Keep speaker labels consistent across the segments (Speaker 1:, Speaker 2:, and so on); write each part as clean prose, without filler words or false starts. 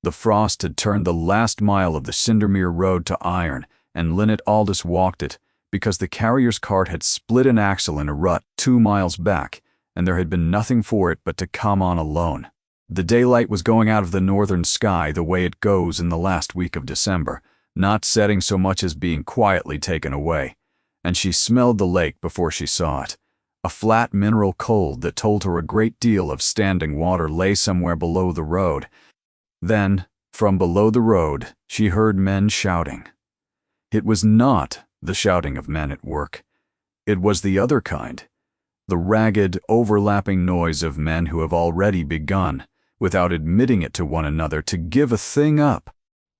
Speaker 1: The frost had turned the last mile of the Cindermere road to iron, and Linnet Aldous walked it, because the carrier's cart had split an axle in a rut 2 miles back, and there had been nothing for it but to come on alone. The daylight was going out of the northern sky the way it goes in the last week of December, not setting so much as being quietly taken away, and she smelled the lake before she saw it. A flat mineral cold that told her a great deal of standing water lay somewhere below the road. Then, from below the road, she heard men shouting. It was not the shouting of men at work. It was the other kind, the ragged, overlapping noise of men who have already begun, without admitting it to one another, to give a thing up.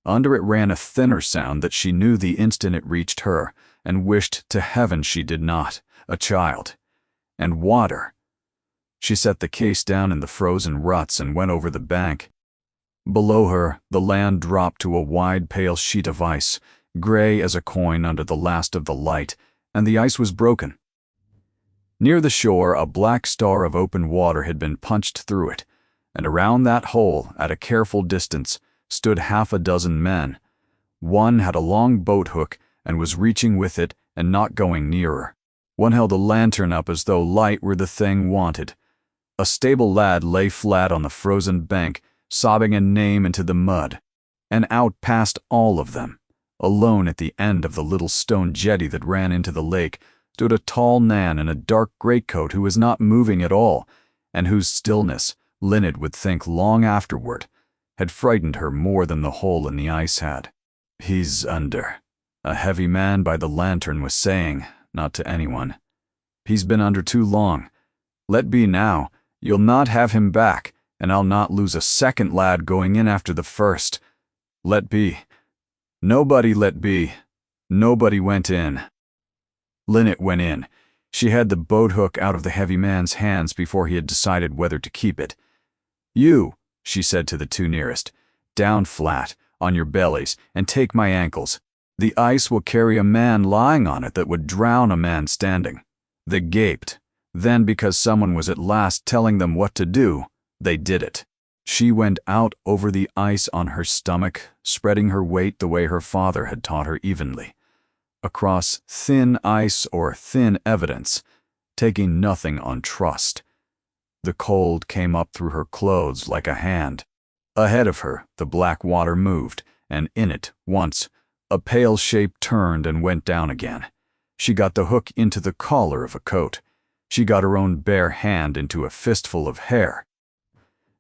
Speaker 1: Under it ran a thinner sound that she knew the instant it reached her, and wished to heaven she did not, a child. And water. She set the case down in the frozen ruts and went over the bank. Below her, the land dropped to a wide, pale sheet of ice, gray as a coin under the last of the light, and the ice was broken. Near the shore, a black star of open water had been punched through it, and around that hole, at a careful distance, stood 6 men. One had a long boat hook and was reaching with it and not going nearer. One held a lantern up as though light were the thing wanted. A stable lad lay flat on the frozen bank, sobbing a name into the mud. And out past all of them, alone at the end of the little stone jetty that ran into the lake, stood a tall man in a dark greatcoat who was not moving at all, and whose stillness, Linnet would think long afterward, had frightened her more than the hole in the ice had. "He's under," a heavy man by the lantern was saying, not to anyone. "He's been under too long. Let be now. You'll not have him back, and I'll not lose a second lad going in after the first. Let be. Nobody let be. Nobody went in." Linnet went in. She had the boat hook out of the heavy man's hands before he had decided whether to keep it. "You," she said to the 2 nearest, "down flat, on your bellies, and take my ankles. The ice will carry a man lying on it that would drown a man standing." They gaped. Then, because someone was at last telling them what to do, they did it. She went out over the ice on her stomach, spreading her weight the way her father had taught her evenly. Across thin ice or thin evidence, taking nothing on trust. The cold came up through her clothes like a hand. Ahead of her, the black water moved, and in it, once, a pale shape turned and went down again. She got the hook into the collar of a coat. She got her own bare hand into a fistful of hair.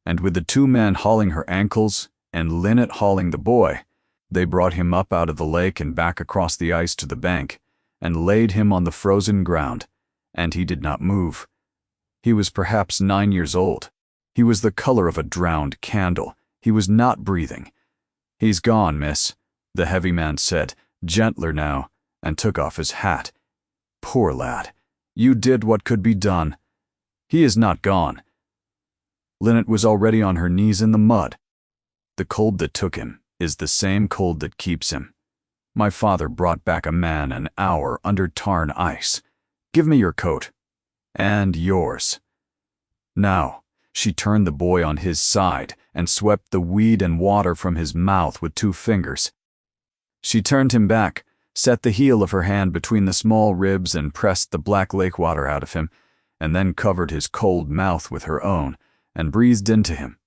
Speaker 1: And with the 2 men hauling her ankles, and Linnet hauling the boy, they brought him up out of the lake and back across the ice to the bank, and laid him on the frozen ground, and he did not move. He was perhaps 9 years old. He was the color of a drowned candle. He was not breathing. "He's gone, miss," the heavy man said, gentler now, and took off his hat. "Poor lad, you did what could be done. He is not gone." Linnet was already on her knees in the mud. "The cold that took him is the same cold that keeps him. My father brought back a man an hour under tarn ice. Give me your coat. And yours." Now, she turned the boy on his side and swept the weed and water from his mouth with 2 fingers. She turned him back, set the heel of her hand between the small ribs and pressed the black lake water out of him, and then covered his cold mouth with her own, and breathed into him.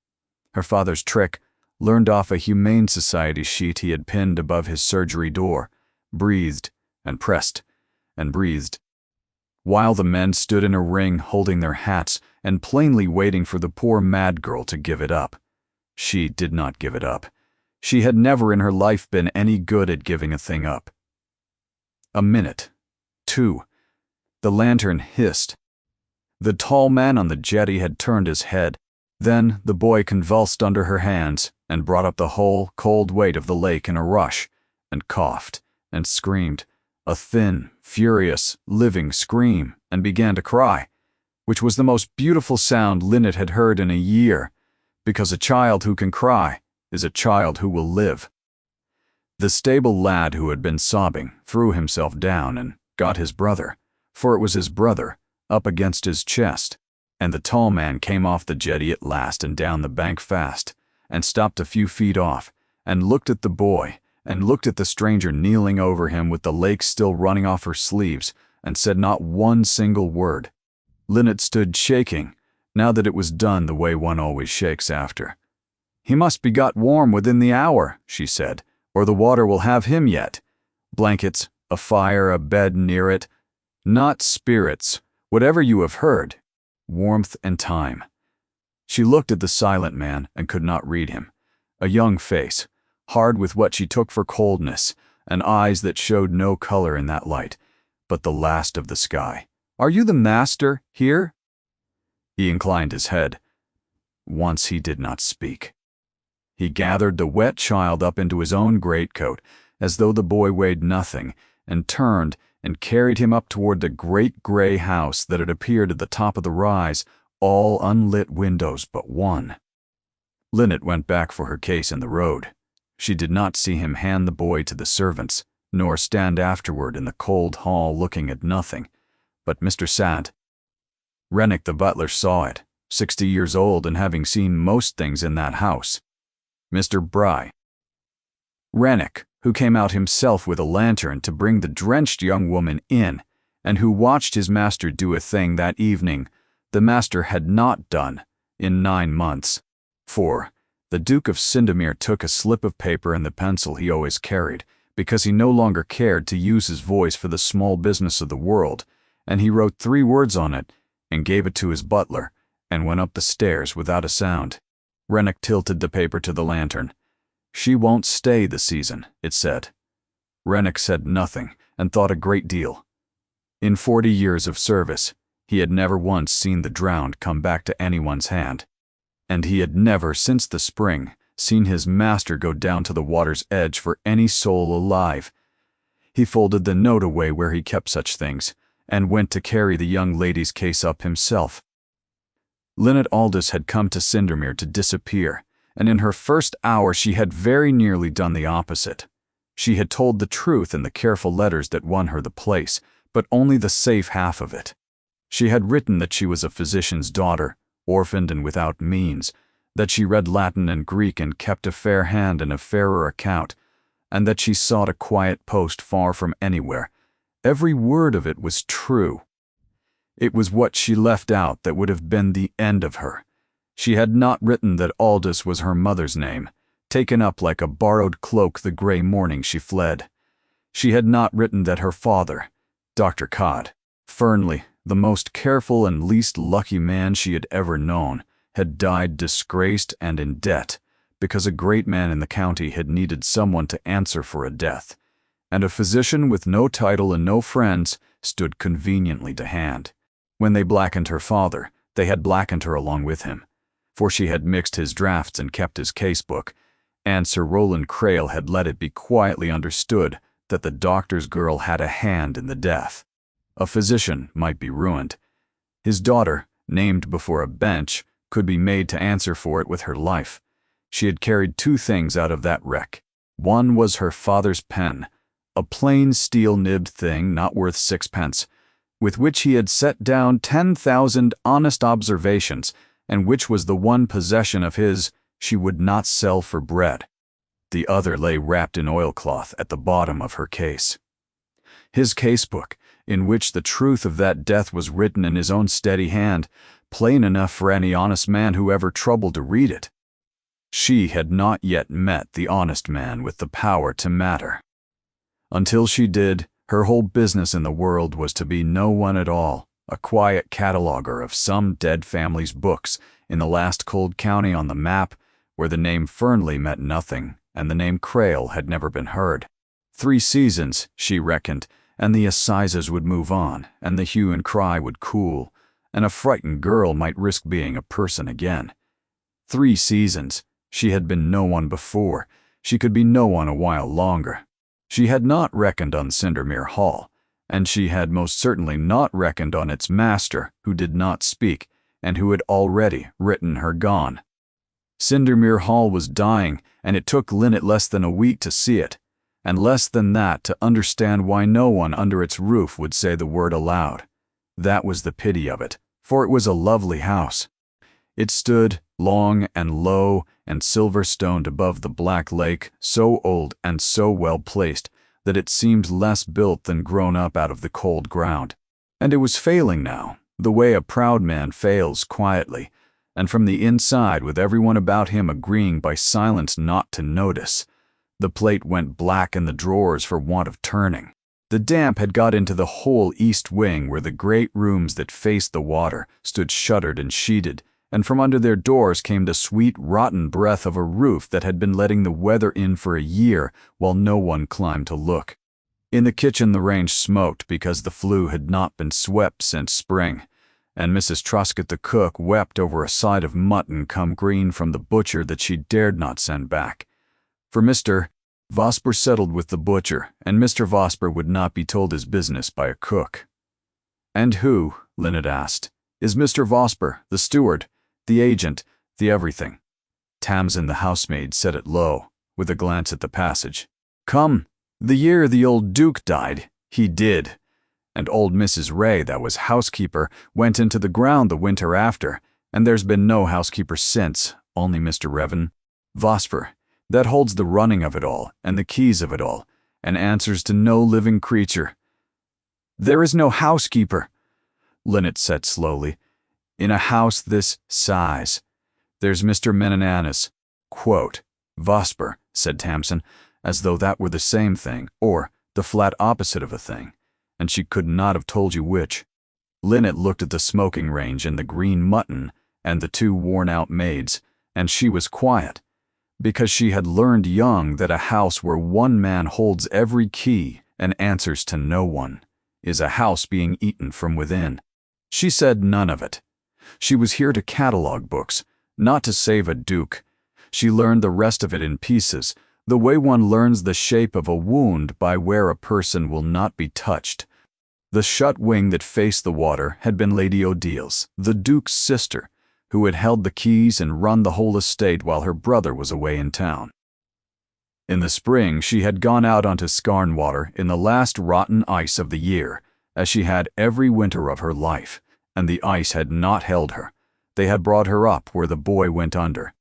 Speaker 1: Her father's trick, learned off a Humane Society sheet he had pinned above his surgery door, breathed and pressed and breathed. While the men stood in a ring holding their hats and plainly waiting for the poor mad girl to give it up. She did not give it up. She had never in her life been any good at giving a thing up. A minute. 2. The lantern hissed. The tall man on the jetty had turned his head. Then the boy convulsed under her hands and brought up the whole cold weight of the lake in a rush, and coughed and screamed, a thin, furious, living scream, and began to cry, which was the most beautiful sound Linnet had heard in a year, because a child who can cry is a child who will live. The stable lad who had been sobbing threw himself down and got his brother, for it was his brother, up against his chest, and the tall man came off the jetty at last and down the bank fast, and stopped a few feet off, and looked at the boy, and looked at the stranger kneeling over him with the lake still running off her sleeves, and said not one single word. Linnet stood shaking, now that it was done the way one always shakes after. "He must be got warm within the hour," she said, "or the water will have him yet. Blankets, a fire, a bed near it. Not spirits, whatever you have heard. Warmth and time." She looked at the silent man and could not read him. A young face, hard with what she took for coldness, and eyes that showed no color in that light, but the last of the sky. "Are you the master here?" He inclined his head. Once he did not speak. He gathered the wet child up into his own greatcoat, as though the boy weighed nothing, and turned and carried him up toward the great gray house that had appeared at the top of the rise, all unlit windows but one. Linnet went back for her case in the road. She did not see him hand the boy to the servants, nor stand afterward in the cold hall looking at nothing. But Mr. Sant. Rennick the butler saw it, 60 years old and having seen most things in that house. Mr. Bry. Rennick, who came out himself with a lantern to bring the drenched young woman in, and who watched his master do a thing that evening the master had not done in 9 months. For the Duke of Sindomir took a slip of paper and the pencil he always carried, because he no longer cared to use his voice for the small business of the world, and he wrote 3 words on it, and gave it to his butler, and went up the stairs without a sound. Rennick tilted the paper to the lantern. "She won't stay the season," it said. Rennick said nothing, and thought a great deal. In 40 years of service, he had never once seen the drowned come back to anyone's hand, and he had never, since the spring, seen his master go down to the water's edge for any soul alive. He folded the note away where he kept such things, and went to carry the young lady's case up himself. Linnet Aldous had come to Sindomir to disappear, and in her first hour she had very nearly done the opposite. She had told the truth in the careful letters that won her the place, but only the safe half of it. She had written that she was a physician's daughter, orphaned and without means, that she read Latin and Greek and kept a fair hand and a fairer account, and that she sought a quiet post far from anywhere. Every word of it was true. It was what she left out that would have been the end of her. She had not written that Aldous was her mother's name, taken up like a borrowed cloak the gray morning she fled. She had not written that her father, Dr. Codd, Fernley, the most careful and least lucky man she had ever known, had died disgraced and in debt, because a great man in the county had needed someone to answer for a death, and a physician with no title and no friends stood conveniently to hand. When they blackened her father, they had blackened her along with him, for she had mixed his drafts and kept his casebook, and Sir Rowland Crail had let it be quietly understood that the doctor's girl had a hand in the death. A physician might be ruined. His daughter, named before a bench, could be made to answer for it with her life. She had carried 2 things out of that wreck. One was her father's pen, a plain steel-nibbed thing not worth 6 pence, with which he had set down 10,000 honest observations, and which was the one possession of his she would not sell for bread. The other lay wrapped in oilcloth at the bottom of her case. His casebook, in which the truth of that death was written in his own steady hand, plain enough for any honest man who ever troubled to read it. She had not yet met the honest man with the power to matter. Until she did, her whole business in the world was to be no one at all, a quiet cataloguer of some dead family's books in the last cold county on the map, where the name Fernley meant nothing and the name Crail had never been heard. 3 seasons, she reckoned, and the assizes would move on, and the hue and cry would cool, and a frightened girl might risk being a person again. 3 seasons. She had been no one before. She could be no one a while longer. She had not reckoned on Sindomir Hall, and she had most certainly not reckoned on its master, who did not speak, and who had already written her gone. Sindomir Hall was dying, and it took Linnet less than a week to see it, and less than that to understand why no one under its roof would say the word aloud. That was the pity of it, for it was a lovely house. It stood, long and low and silver-stoned above the black lake, so old and so well placed that it seemed less built than grown up out of the cold ground. And it was failing now, the way a proud man fails quietly, and from the inside, with everyone about him agreeing by silence not to notice. The plate went black in the drawers for want of turning. The damp had got into the whole east wing where the great rooms that faced the water stood shuttered and sheeted, and from under their doors came the sweet, rotten breath of a roof that had been letting the weather in for a year while no one climbed to look. In the kitchen the range smoked because the flue had not been swept since spring, and Mrs. Truscott the cook wept over a side of mutton come green from the butcher that she dared not send back. For Mr. Vosper settled with the butcher, and Mr. Vosper would not be told his business by a cook. "And who," Linnet asked, "is Mr. Vosper, the steward, the agent, the everything?" Tamsin the housemaid said it low, with a glance at the passage. "Come, the year the old Duke died, he did. And old Mrs. Ray, that was housekeeper, went into the ground the winter after, and there's been no housekeeper since, only Mr. Revan Vosper, that holds the running of it all, and the keys of it all, and answers to no living creature." "There is no housekeeper," Linnet said slowly, "in a house this size. There's Mr. Menananas." "Quote, Vosper," said Tamsin, as though that were the same thing, or the flat opposite of a thing, and she could not have told you which. Linnet looked at the smoking range and the green mutton and the two worn-out maids, and she was quiet, because she had learned young that a house where one man holds every key and answers to no one is a house being eaten from within. She said none of it. She was here to catalog books, not to save a duke. She learned the rest of it in pieces, the way one learns the shape of a wound by where a person will not be touched. The shut wing that faced the water had been Lady Odile's, the duke's sister, who had held the keys and run the whole estate while her brother was away in town. In the spring she had gone out onto Scarnwater in the last rotten ice of the year, as she had every winter of her life, and the ice had not held her. They had brought her up where the boy went under.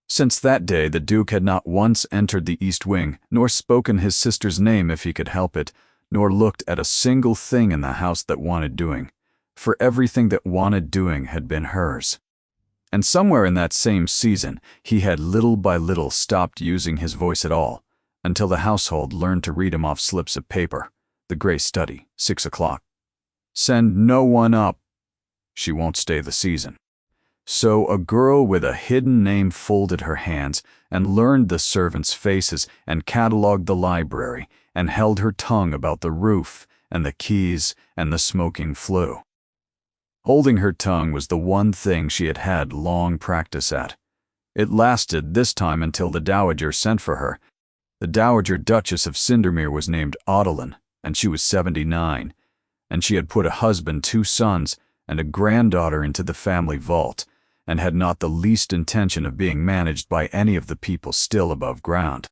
Speaker 1: Since that day the Duke had not once entered the east wing, nor spoken his sister's name if he could help it, nor looked at a single thing in the house that wanted doing, for everything that wanted doing had been hers. And somewhere in that same season he had little by little stopped using his voice at all, until the household learned to read him off slips of paper. The Grey Study, 6 o'clock. Send no one up. She won't stay the season. So a girl with a hidden name folded her hands and learned the servants' faces and catalogued the library and held her tongue about the roof and the keys and the smoking flue. Holding her tongue was the one thing she had had long practice at. It lasted this time until the Dowager sent for her. The Dowager Duchess of Cindermere was named Audlin, and she was 79, and she had put a husband, 2 sons, and a granddaughter into the family vault, and had not the least intention of being managed by any of the people still above ground.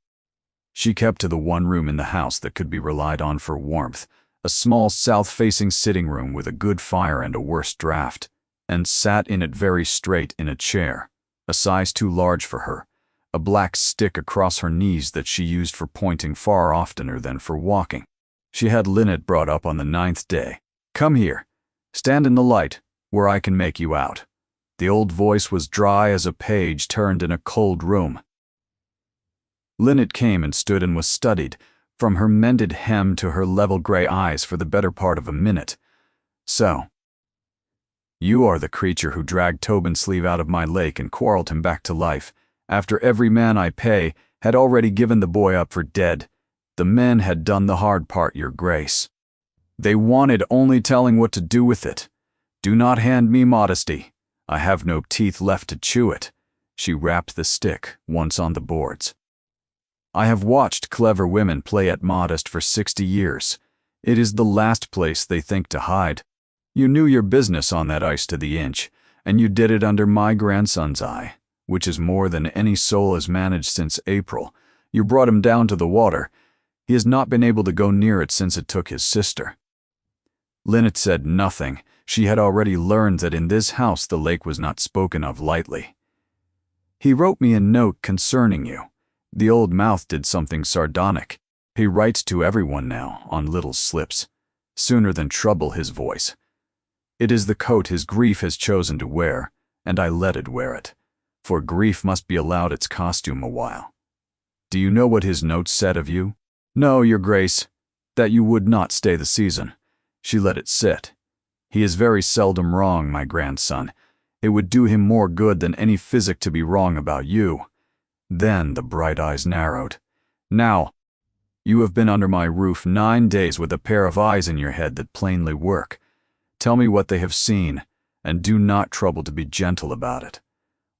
Speaker 1: She kept to the one room in the house that could be relied on for warmth, a small south-facing sitting room with a good fire and a worse draught, and sat in it very straight in a chair, a size too large for her, a black stick across her knees that she used for pointing far oftener than for walking. She had Linnet brought up on the 9th day. "Come here. Stand in the light, where I can make you out." The old voice was dry as a page turned in a cold room. Linnet came and stood and was studied, from her mended hem to her level gray eyes for the better part of a minute. "So, you are the creature who dragged Tobin Sleeve out of my lake and quarreled him back to life, after every man I pay had already given the boy up for dead. The men had done the hard part, your grace. They wanted only telling what to do with it. Do not hand me modesty. I have no teeth left to chew it." She rapped the stick once on the boards. "I have watched clever women play at modest for 60 years. It is the last place they think to hide. You knew your business on that ice to the inch, and you did it under my grandson's eye, which is more than any soul has managed since April. You brought him down to the water. He has not been able to go near it since it took his sister." Linnet said nothing. She had already learned that in this house the lake was not spoken of lightly. He wrote me a note concerning you. The old mouth did something sardonic. He writes to everyone now, on little slips, sooner than trouble his voice. It is the coat his grief has chosen to wear, and I let it wear it, for grief must be allowed its costume a while. Do you know what his note said of you? No, your grace, that you would not stay the season. She let it sit. He is very seldom wrong, my grandson. It would do him more good than any physic to be wrong about you. Then the bright eyes narrowed. Now, you have been under my roof 9 days with a pair of eyes in your head that plainly work. Tell me what they have seen, and do not trouble to be gentle about it.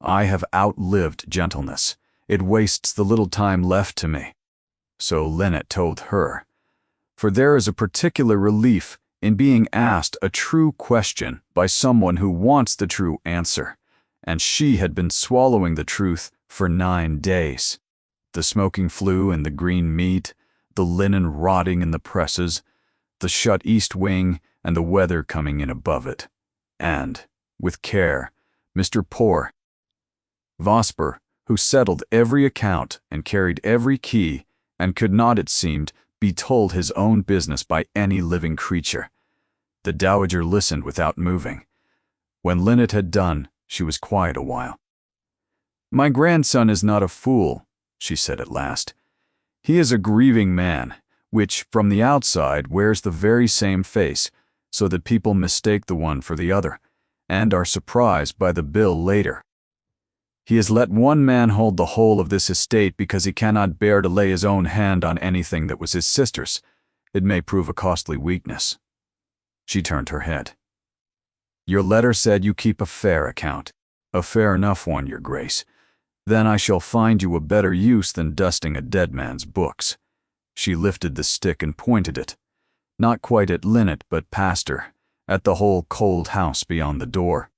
Speaker 1: I have outlived gentleness. It wastes the little time left to me. So Linnet told her. For there is a particular relief in being asked a true question by someone who wants the true answer, and she had been swallowing the truth for 9 days. The smoking flue and the green meat, the linen rotting in the presses, the shut east wing and the weather coming in above it, and, with care, Mr. Poor, Vosper, who settled every account and carried every key, and could not, it seemed, be told his own business by any living creature. The dowager listened without moving. When Linnet had done, she was quiet a while. My grandson is not a fool, she said at last. He is a grieving man, which, from the outside, wears the very same face, so that people mistake the one for the other, and are surprised by the bill later. He has let one man hold the whole of this estate because he cannot bear to lay his own hand on anything that was his sister's. It may prove a costly weakness. She turned her head. Your letter said you keep a fair account. A fair enough one, your grace. Then I shall find you a better use than dusting a dead man's books. She lifted the stick and pointed it, not quite at Linnet but past her, at the whole cold house beyond the door.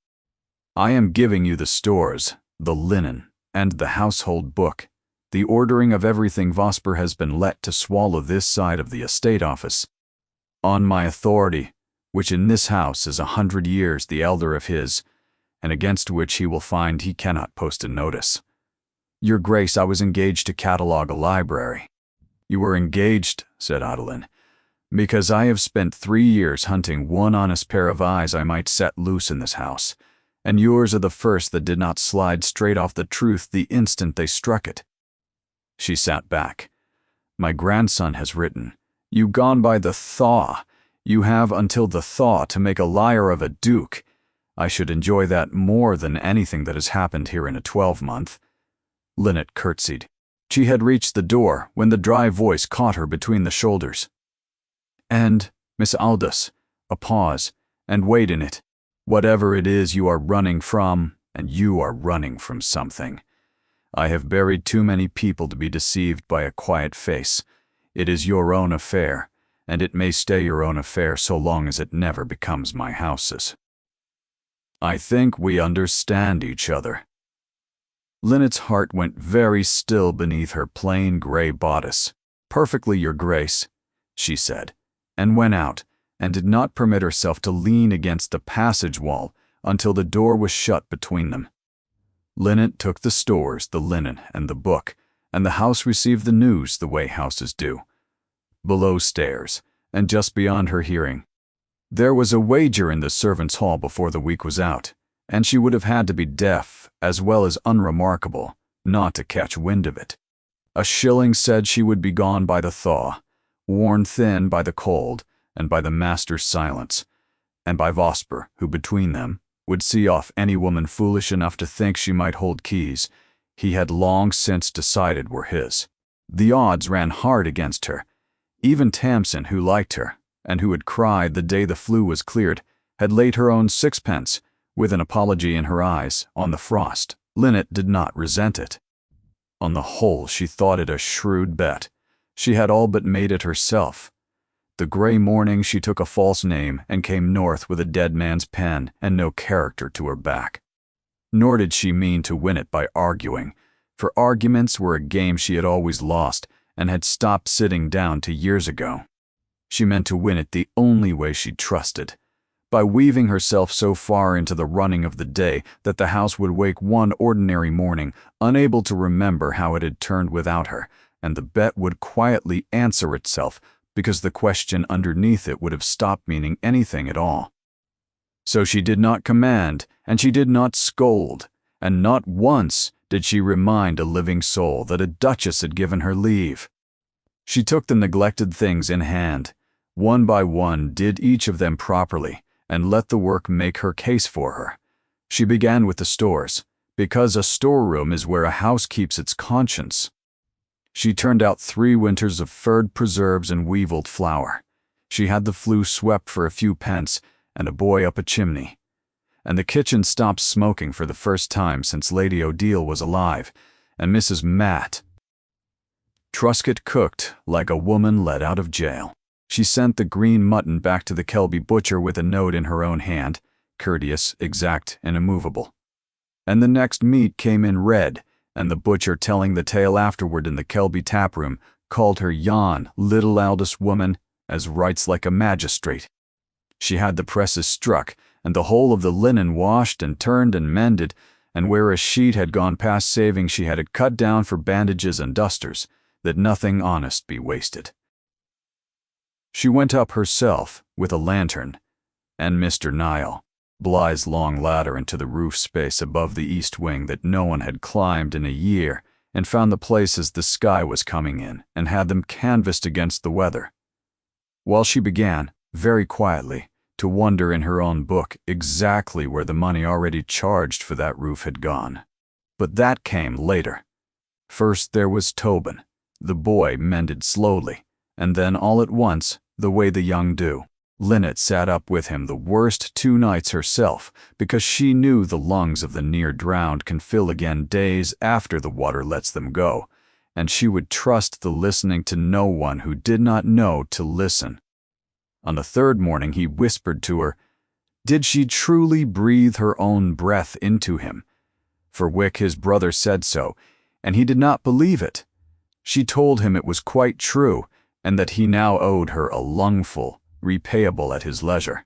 Speaker 1: I am giving you the stores, the linen, and the household book, the ordering of everything Vosper has been let to swallow this side of the estate office. On my authority, which in this house is 100 years the elder of his, and against which he will find he cannot post a notice. Your grace, I was engaged to catalogue a library. You were engaged, said Adeline, because I have spent 3 years hunting one honest pair of eyes I might set loose in this house, and yours are the first that did not slide straight off the truth the instant they struck it. She sat back. My grandson has written, you gone by the thaw. You have until the thaw to make a liar of a duke. I should enjoy that more than anything that has happened here in a 12-month. Linnet curtsied. She had reached the door when the dry voice caught her between the shoulders. And, Miss Aldous, a pause, and wait in it. Whatever it is you are running from, and you are running from something. I have buried too many people to be deceived by a quiet face. It is your own affair, and it may stay your own affair so long as it never becomes my house's. I think we understand each other. Linnet's heart went very still beneath her plain gray bodice. Perfectly, your grace, she said, and went out, and did not permit herself to lean against the passage wall until the door was shut between them. Linnet took the stores, the linen, and the book, and the house received the news the way houses do. Below stairs, and just beyond her hearing, there was a wager in the servants' hall before the week was out, and she would have had to be deaf as well as unremarkable not to catch wind of it. A shilling said she would be gone by the thaw, worn thin by the cold and by the master's silence, and by Vosper, who between them would see off any woman foolish enough to think she might hold keys he had long since decided were his. The odds ran hard against her. Even Tamsin, who liked her, and who had cried the day the flue was cleared, had laid her own sixpence, with an apology in her eyes, on the frost. Linnet did not resent it. On the whole, she thought it a shrewd bet. She had all but made it herself. The gray morning she took a false name and came north with a dead man's pen and no character to her back. Nor did she mean to win it by arguing, for arguments were a game she had always lost and had stopped sitting down to years ago. She meant to win it the only way she trusted, by weaving herself so far into the running of the day that the house would wake one ordinary morning, unable to remember how it had turned without her, and the bet would quietly answer itself because the question underneath it would have stopped meaning anything at all. So she did not command, and she did not scold, and not once did she remind a living soul that a duchess had given her leave. She took the neglected things in hand, one by one did each of them properly, and let the work make her case for her. She began with the stores, because a storeroom is where a house keeps its conscience. She turned out 3 winters of furred preserves and weevilled flour. She had the flue swept for a few pence, and a boy up a chimney. And the kitchen stopped smoking for the first time since Lady Odile was alive, and Mrs. Matt Truscott cooked like a woman let out of jail. She sent the green mutton back to the Kelby butcher with a note in her own hand, courteous, exact, and immovable. And the next meat came in red, and the butcher, telling the tale afterward in the Kelby taproom, called her yon little eldest woman, as writes like a magistrate. She had the presses struck, and the whole of the linen washed and turned and mended, and where a sheet had gone past saving she had it cut down for bandages and dusters, that nothing honest be wasted. She went up herself with a lantern, and Mr. Niall, Bligh's long ladder into the roof space above the east wing that no one had climbed in a year, and found the places the sky was coming in, and had them canvassed against the weather. While she began, very quietly, to wonder in her own book exactly where the money already charged for that roof had gone. But that came later. First there was Tobin. The boy mended slowly, and then all at once, the way the young do, Linnet sat up with him the worst 2 nights herself, because she knew the lungs of the near-drowned can fill again days after the water lets them go, and she would trust the listening to no one who did not know to listen. On the 3rd morning he whispered to her, did she truly breathe her own breath into him? For Wick his brother said so, and he did not believe it. She told him it was quite true, and that he now owed her a lungful, repayable at his leisure.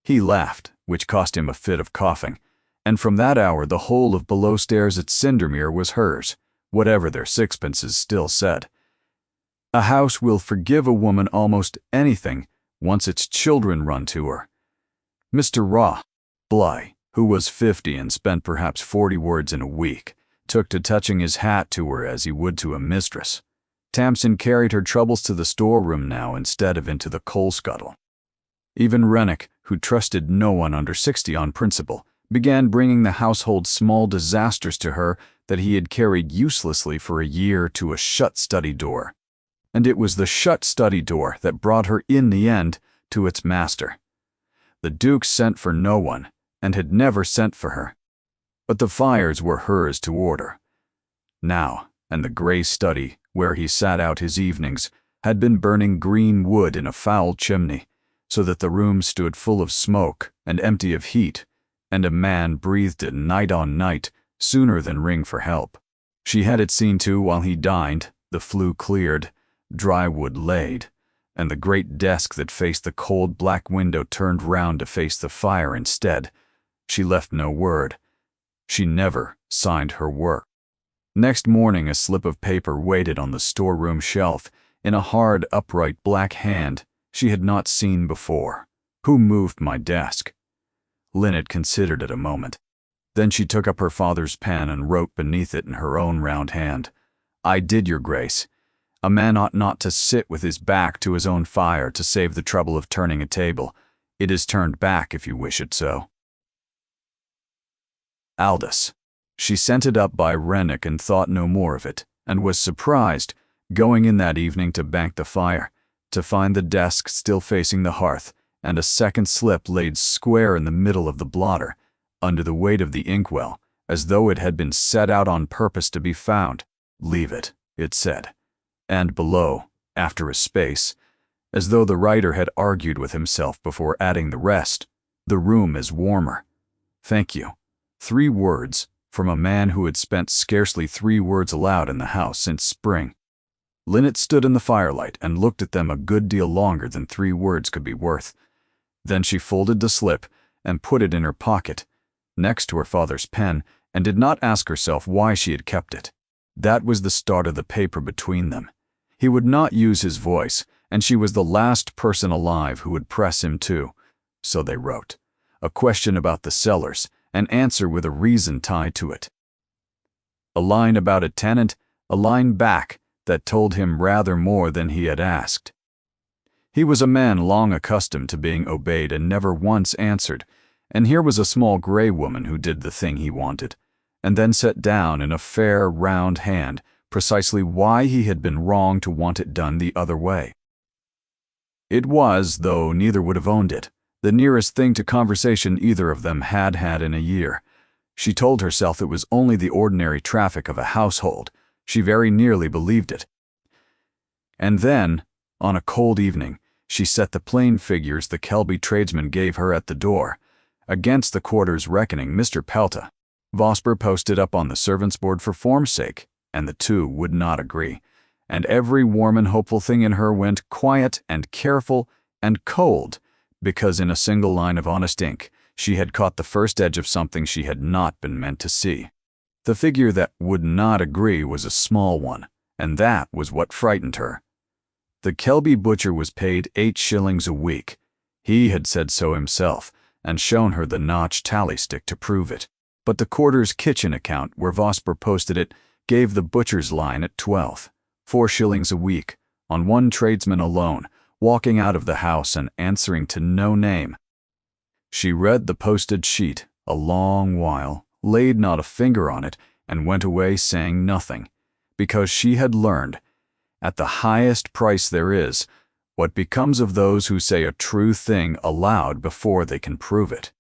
Speaker 1: He laughed, which cost him a fit of coughing, and from that hour the whole of below stairs at Cindermere was hers, whatever their sixpences still said. A house will forgive a woman almost anything once its children run to her. Mr. Bligh, who was 50 and spent perhaps 40 words in a week, took to touching his hat to her as he would to a mistress. Tamsin carried her troubles to the storeroom now instead of into the coal scuttle. Even Rennick, who trusted no one under 60 on principle, began bringing the household small disasters to her that he had carried uselessly for a year to a shut study door. And it was the shut study door that brought her in the end to its master. The Duke sent for no one, and had never sent for her. But the fires were hers to order. Now, and the grey study, where he sat out his evenings, had been burning green wood in a foul chimney, so that the room stood full of smoke and empty of heat, and a man breathed it night on night sooner than ring for help. She had it seen to while he dined, the flue cleared, dry wood laid, and the great desk that faced the cold black window turned round to face the fire instead. She left no word. She never signed her work. Next morning a slip of paper waited on the storeroom shelf in a hard, upright black hand she had not seen before. Who moved my desk? Linnet considered it a moment. Then she took up her father's pen and wrote beneath it in her own round hand, I did, your grace. A man ought not to sit with his back to his own fire to save the trouble of turning a table. It is turned back if you wish it so. Aldous. She sent it up by Rennick and thought no more of it, and was surprised, going in that evening to bank the fire, to find the desk still facing the hearth, and a second slip laid square in the middle of the blotter, under the weight of the inkwell, as though it had been set out on purpose to be found. Leave it, it said. And below, after a space, as though the writer had argued with himself before adding the rest, the room is warmer. Thank you. 3 words, from a man who had spent scarcely 3 words aloud in the house since spring. Linnet stood in the firelight and looked at them a good deal longer than 3 words could be worth. Then she folded the slip and put it in her pocket, next to her father's pen, and did not ask herself why she had kept it. That was the start of the paper between them. He would not use his voice, and she was the last person alive who would press him to. So they wrote. A question about the cellars, an answer with a reason tied to it. A line about a tenant, a line back that told him rather more than he had asked. He was a man long accustomed to being obeyed and never once answered, and here was a small gray woman who did the thing he wanted, and then set down in a fair, round hand precisely why he had been wrong to want it done the other way. It was, though neither would have owned it, the nearest thing to conversation either of them had had in a year. She told herself it was only the ordinary traffic of a household. She very nearly believed it. And then, on a cold evening, she set the plain figures the Kelby tradesman gave her at the door, against the quarter's reckoning Mr. Pelta. Vosper posted up on the servants' board for form's sake, and the two would not agree, and every warm and hopeful thing in her went quiet and careful and cold, because in a single line of honest ink she had caught the first edge of something she had not been meant to see. The figure that would not agree was a small one, and that was what frightened her. The Kelby butcher was paid 8 shillings a week. He had said so himself, and shown her the notched tally stick to prove it. But the quarter's kitchen account, where Vosper posted it, gave the butcher's line at 12, 4 shillings a week, on one tradesman alone, walking out of the house and answering to no name. She read the posted sheet a long while, laid not a finger on it, and went away saying nothing, because she had learned, at the highest price there is, what becomes of those who say a true thing aloud before they can prove it.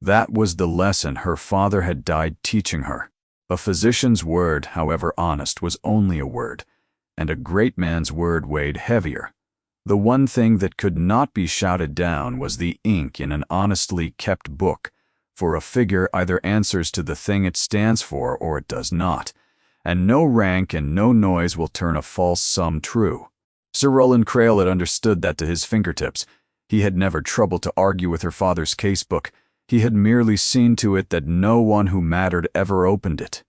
Speaker 1: That was the lesson her father had died teaching her. A physician's word, however honest, was only a word, and a great man's word weighed heavier. The one thing that could not be shouted down was the ink in an honestly kept book, for a figure either answers to the thing it stands for or it does not, and no rank and no noise will turn a false sum true. Sir Rowland Crail had understood that to his fingertips. He had never troubled to argue with her father's casebook. He had merely seen to it that no one who mattered ever opened it.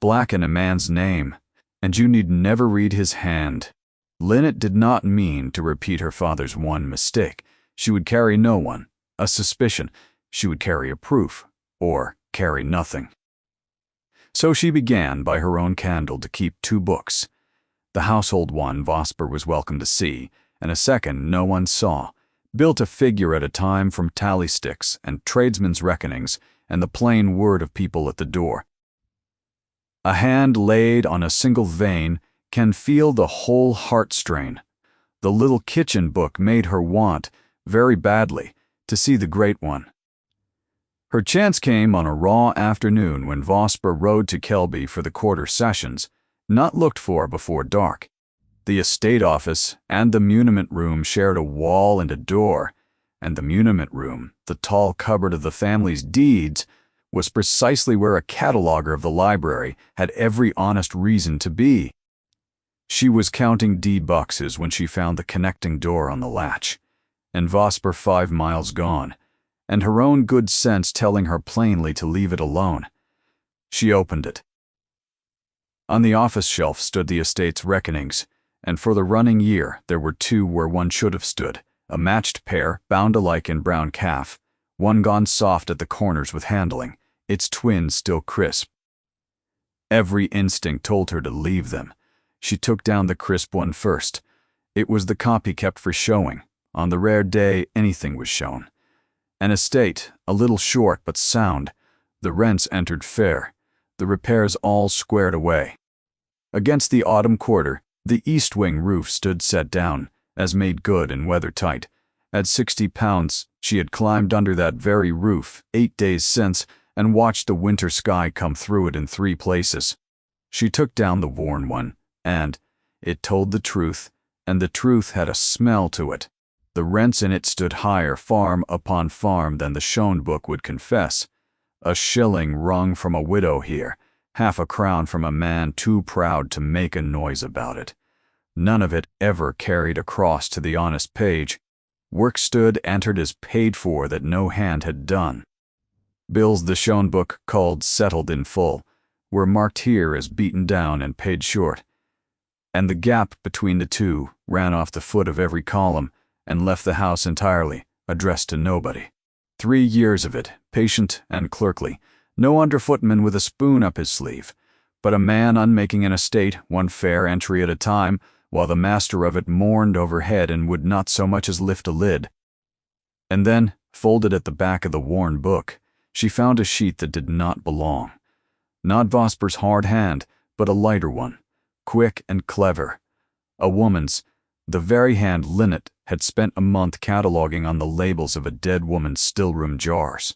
Speaker 1: Blacken a man's name, and you need never read his hand. Linnet did not mean to repeat her father's one mistake. She would carry no one, a suspicion. She would carry a proof, or carry nothing. So she began by her own candle to keep 2 books. The household one Vosper was welcome to see, and a second no one saw, built a figure at a time from tally sticks and tradesmen's reckonings and the plain word of people at the door. A hand laid on a single vein can feel the whole heart strain. The little kitchen book made her want, very badly, to see the great one. Her chance came on a raw afternoon when Vosper rode to Kelby for the quarter sessions, not looked for before dark. The estate office and the muniment room shared a wall and a door, and the muniment room, the tall cupboard of the family's deeds, was precisely where a cataloguer of the library had every honest reason to be. She was counting deed boxes when she found the connecting door on the latch, and Vosper 5 miles gone, and her own good sense telling her plainly to leave it alone. She opened it. On the office shelf stood the estate's reckonings, and for the running year there were 2 where one should have stood, a matched pair, bound alike in brown calf, one gone soft at the corners with handling, its twin still crisp. Every instinct told her to leave them. She took down the crisp one first. It was the copy kept for showing. On the rare day anything was shown. An estate, a little short but sound. The rents entered fair. The repairs all squared away. Against the autumn quarter, the east wing roof stood set down, as made good and weather-tight. At £60, she had climbed under that very roof 8 days since and watched the winter sky come through it in 3 places. She took down the worn one, and it told the truth, and the truth had a smell to it. The rents in it stood higher farm upon farm than the shown book would confess. A shilling wrung from a widow here, half a crown from a man too proud to make a noise about it. None of it ever carried across to the honest page. Work stood entered as paid for that no hand had done. Bills the shown book called settled in full were marked here as beaten down and paid short, and the gap between the two ran off the foot of every column and left the house entirely, addressed to nobody. 3 years of it, patient and clerkly, no underfootman with a spoon up his sleeve, but a man unmaking an estate, one fair entry at a time, while the master of it mourned overhead and would not so much as lift a lid. And then, folded at the back of the worn book, she found a sheet that did not belong. Not Vosper's hard hand, but a lighter one, quick and clever. A woman's, the very hand Linnet had spent a month cataloguing on the labels of a dead woman's still-room jars.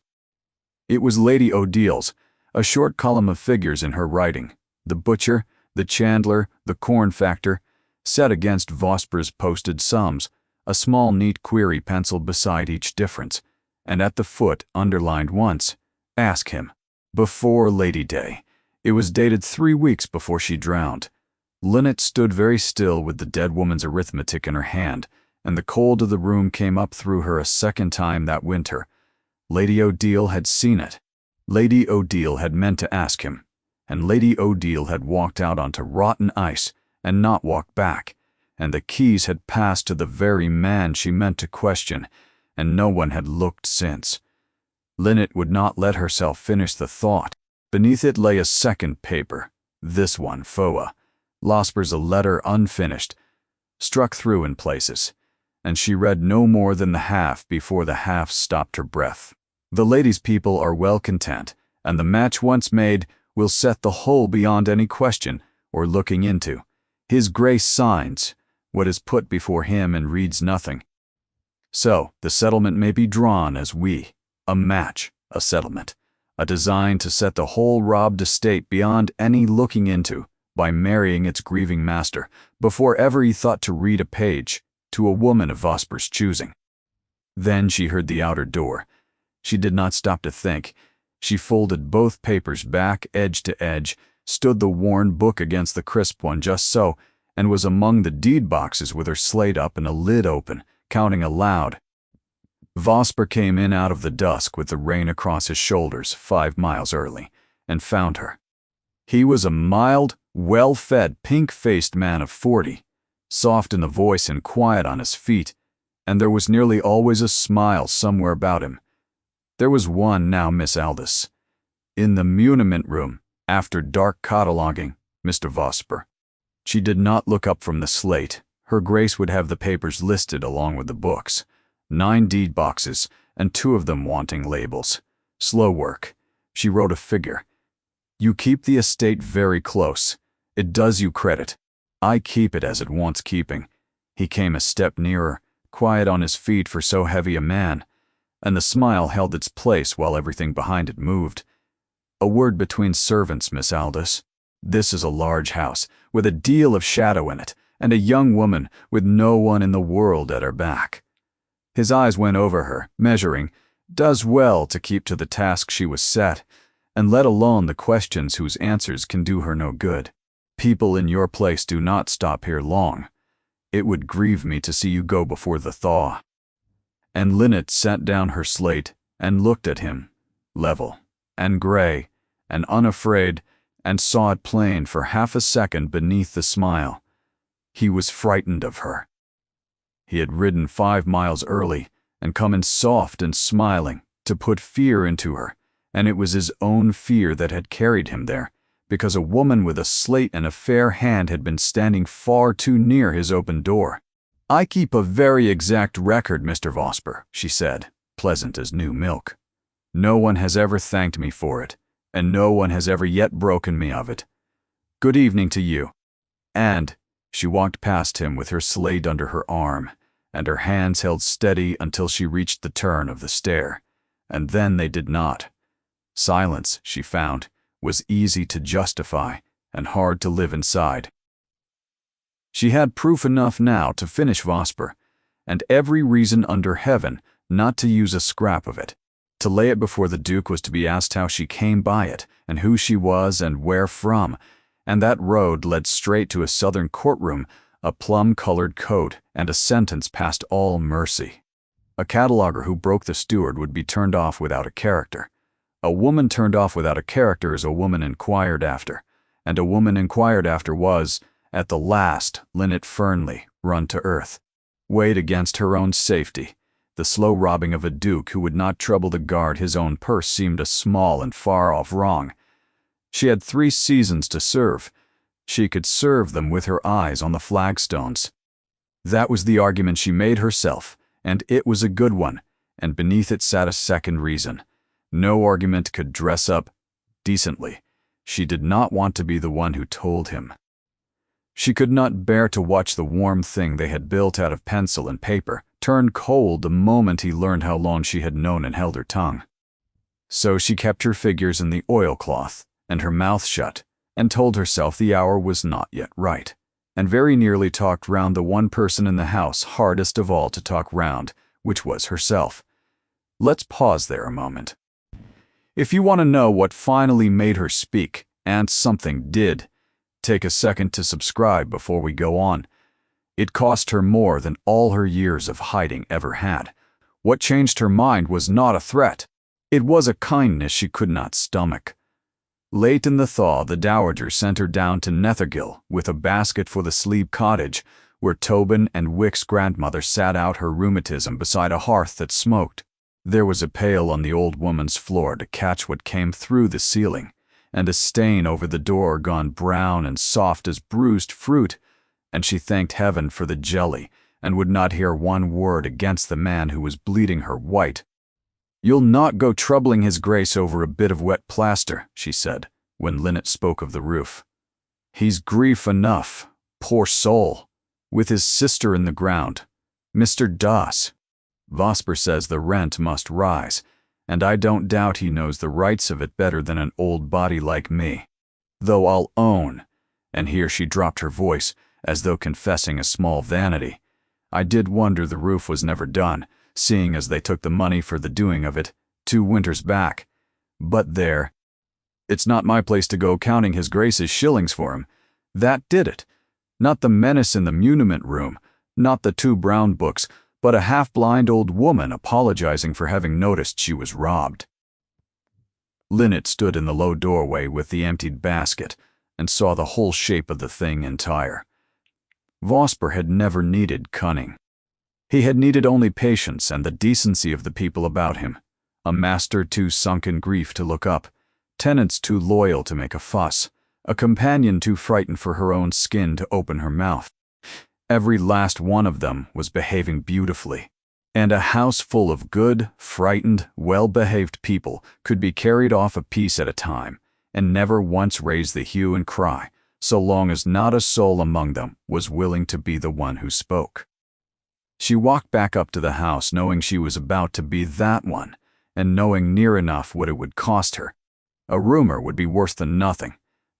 Speaker 1: It was Lady Odille's, a short column of figures in her writing, the butcher, the chandler, the corn factor, set against Vosper's posted sums, a small neat query penciled beside each difference, and at the foot underlined once, "Ask him." Before Lady Day. It was dated 3 weeks before she drowned. Linnet stood very still with the dead woman's arithmetic in her hand, and the cold of the room came up through her a second time that winter. Lady Odile had seen it. Lady Odile had meant to ask him, and Lady Odile had walked out onto rotten ice and not walked back, and the keys had passed to the very man she meant to question, and no one had looked since. Linnet would not let herself finish the thought. Beneath it lay a second paper, this one, Foa. Losper's a letter unfinished, struck through in places, and she read no more than the half before the half stopped her breath. The lady's people are well content, and the match once made will set the whole beyond any question or looking into. His grace signs what is put before him and reads nothing. So the settlement may be drawn as a match, a settlement, a design to set the whole robbed estate beyond any looking into, by marrying its grieving master, before ever he thought to read a page, to a woman of Vosper's choosing. Then she heard the outer door. She did not stop to think. She folded both papers back, edge to edge, stood the worn book against the crisp one just so, and was among the deed boxes with her slate up and a lid open, counting aloud. Vosper came in out of the dusk with the rain across his shoulders 5 miles early, and found her. He was a mild, well-fed, pink-faced man of 40, soft in the voice and quiet on his feet, and there was nearly always a smile somewhere about him. There was one now, Miss Aldous. In the muniment room, after dark cataloguing, Mr. Vosper. She did not look up from the slate. Her Grace would have the papers listed along with the books. 9 deed boxes, and 2 of them wanting labels. Slow work. She wrote a figure. You keep the estate very close. It does you credit. I keep it as it wants keeping. He came a step nearer, quiet on his feet for so heavy a man, and the smile held its place while everything behind it moved. A word between servants, Miss Aldous. This is a large house, with a deal of shadow in it, and a young woman with no one in the world at her back. His eyes went over her, measuring, does well to keep to the task she was set, and let alone the questions whose answers can do her no good. People in your place do not stop here long. It would grieve me to see you go before the thaw. And Linnet sat down her slate and looked at him, level and gray and unafraid, and saw it plain for half a second beneath the smile. He was frightened of her. He had ridden 5 miles early and come in soft and smiling to put fear into her, and it was his own fear that had carried him there, because a woman with a slate and a fair hand had been standing far too near his open door. I keep a very exact record, Mr. Vosper, she said, pleasant as new milk. No one has ever thanked me for it, and no one has ever yet broken me of it. Good evening to you. And she walked past him with her slate under her arm, and her hands held steady until she reached the turn of the stair, and then they did not. Silence, she found, was easy to justify and hard to live inside. She had proof enough now to finish Vosper, and every reason under heaven not to use a scrap of it. To lay it before the Duke was to be asked how she came by it, and who she was and where from, and that road led straight to a southern courtroom, a plum-colored coat, and a sentence past all mercy. A cataloger who broke the steward would be turned off without a character. A woman turned off without a character is a woman inquired after, and a woman inquired after was, at the last, Lynette Fernley, run to earth. Weighed against her own safety, the slow robbing of a duke who would not trouble to guard his own purse seemed a small and far-off wrong. She had 3 seasons to serve. She could serve them with her eyes on the flagstones. That was the argument she made herself, and it was a good one, and beneath it sat a second reason. No argument could dress up decently. She did not want to be the one who told him. She could not bear to watch the warm thing they had built out of pencil and paper turn cold the moment he learned how long she had known and held her tongue. So she kept her figures in the oilcloth and her mouth shut, and told herself the hour was not yet right, and very nearly talked round the one person in the house hardest of all to talk round, which was herself. Let's pause there a moment. If you want to know what finally made her speak, and something did, take a second to subscribe before we go on. It cost her more than all her years of hiding ever had. What changed her mind was not a threat. It was a kindness she could not stomach. Late in the thaw, the dowager sent her down to Nethergill with a basket for the Sleep cottage, where Tobin and Wick's grandmother sat out her rheumatism beside a hearth that smoked. There was a pail on the old woman's floor to catch what came through the ceiling, and a stain over the door gone brown and soft as bruised fruit, and she thanked heaven for the jelly and would not hear one word against the man who was bleeding her white. "You'll not go troubling his grace over a bit of wet plaster," she said, when Lynette spoke of the roof. "He's grief enough, poor soul, with his sister in the ground, Mr. Doss. Vosper says the rent must rise, and I don't doubt he knows the rights of it better than an old body like me. Though I'll own," and here she dropped her voice, as though confessing a small vanity, "I did wonder the roof was never done, seeing as they took the money for the doing of it 2 winters back. But there, it's not my place to go counting his grace's shillings for him. That did it. Not the menace in the muniment room, not the 2 brown books, but a half-blind old woman apologizing for having noticed she was robbed." Lynette stood in the low doorway with the emptied basket and saw the whole shape of the thing entire. Vosper had never needed cunning. He had needed only patience and the decency of the people about him. A master too sunk in grief to look up, tenants too loyal to make a fuss, a companion too frightened for her own skin to open her mouth. Every last one of them was behaving beautifully, and a house full of good, frightened, well-behaved people could be carried off a piece at a time, and never once raise the hue and cry, so long as not a soul among them was willing to be the one who spoke. She walked back up to the house knowing she was about to be that one, and knowing near enough what it would cost her. A rumor would be worse than nothing.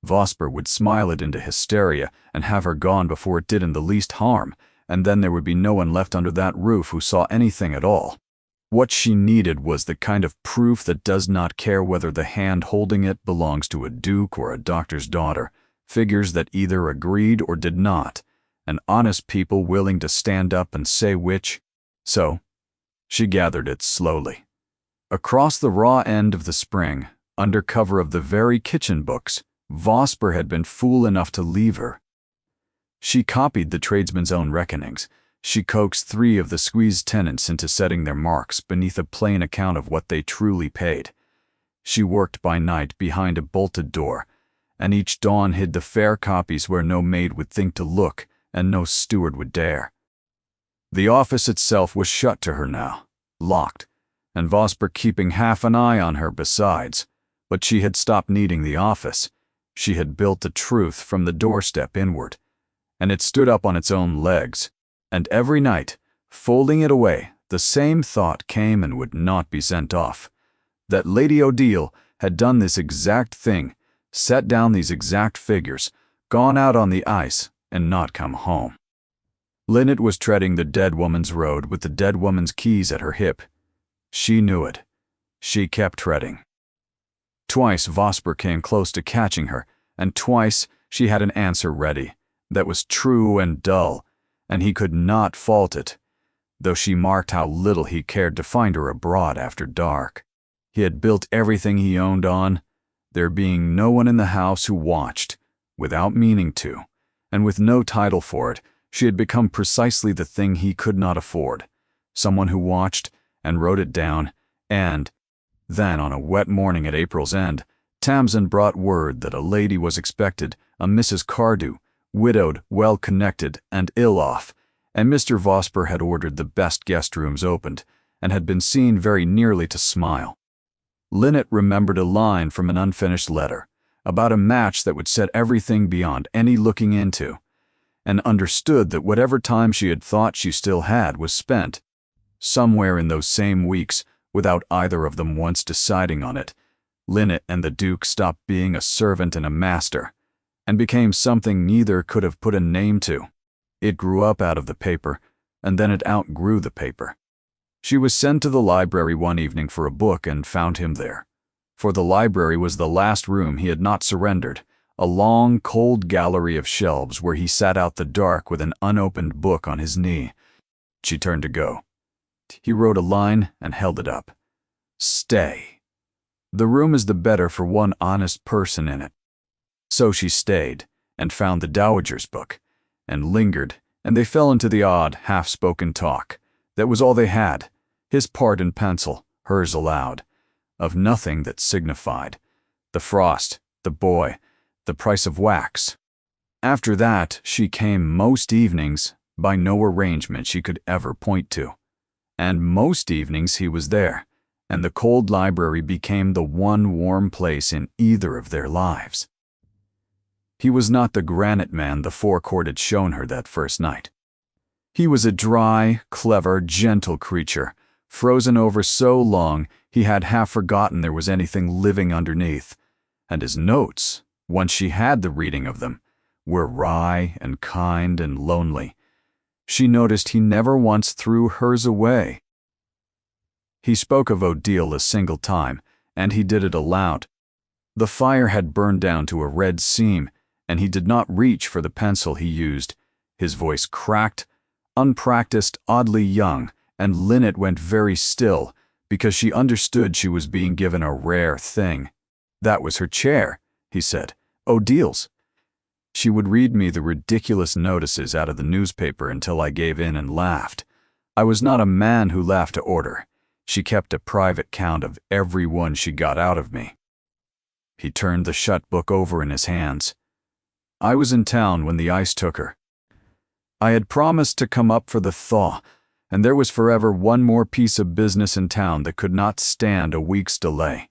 Speaker 1: Vosper would smile it into hysteria and have her gone before it did in the least harm, and then there would be no one left under that roof who saw anything at all. What she needed was the kind of proof that does not care whether the hand holding it belongs to a duke or a doctor's daughter, figures that either agreed or did not, and honest people willing to stand up and say which. So, she gathered it slowly. Across the raw end of the spring, under cover of the very kitchen books, Vosper had been fool enough to leave her. She copied the tradesman's own reckonings. She coaxed 3 of the squeezed tenants into setting their marks beneath a plain account of what they truly paid. She worked by night behind a bolted door, and each dawn hid the fair copies where no maid would think to look and no steward would dare. The office itself was shut to her now, locked, and Vosper keeping half an eye on her besides. But she had stopped needing the office. She had built the truth from the doorstep inward, and it stood up on its own legs. And every night, folding it away, the same thought came and would not be sent off, that Lady Odile had done this exact thing, set down these exact figures, gone out on the ice, and not come home. Lynette was treading the dead woman's road with the dead woman's keys at her hip. She knew it. She kept treading. Twice Vosper came close to catching her, and twice she had an answer ready, that was true and dull, and he could not fault it. though she marked how little he cared to find her abroad after dark. He had built everything he owned on, there being no one in the house who watched, without meaning to, and with no title for it. She had become precisely the thing he could not afford, someone who watched and wrote it down. And then, on a wet morning at April's end, Tamsin brought word that a lady was expected, a Mrs. Cardew, widowed, well-connected, and ill-off, and Mr. Vosper had ordered the best guest rooms opened, and had been seen very nearly to smile. Linnet remembered a line from an unfinished letter, about a match that would set everything beyond any looking into, and understood that whatever time she had thought she still had was spent, somewhere in those same weeks, without either of them once deciding on it. Linnet and the Duke stopped being a servant and a master, and became something neither could have put a name to. It grew up out of the paper, and then it outgrew the paper. She was sent to the library one evening for a book and found him there. For the library was the last room he had not surrendered, a long, cold gallery of shelves where he sat out the dark with an unopened book on his knee. She turned to go. He wrote a line and held it up. "Stay. The room is the better for one honest person in it." So she stayed, and found the Dowager's book, and lingered, and they fell into the odd, half-spoken talk. That was all they had, his part in pencil, hers aloud, of nothing that signified. The frost, the boy, the price of wax. After that, she came most evenings, by no arrangement she could ever point to. And most evenings he was there, and the cold library became the one warm place in either of their lives. He was not the granite man the forecourt had shown her that first night. He was a dry, clever, gentle creature, frozen over so long he had half forgotten there was anything living underneath, and his notes, once she had the reading of them, were wry and kind and lonely. She noticed he never once threw hers away. He spoke of Odile a single time, and he did it aloud. The fire had burned down to a red seam, and he did not reach for the pencil he used. His voice cracked, unpracticed, oddly young, and Linnet went very still, because she understood she was being given a rare thing. "That was her chair," he said. "Odile's." She would read me the ridiculous notices out of the newspaper until I gave in and laughed. I was not a man who laughed to order. She kept a private count of every one she got out of me. He turned the shut book over in his hands. I was in town when the ice took her. I had promised to come up for the thaw, and there was forever one more piece of business in town that could not stand a week's delay,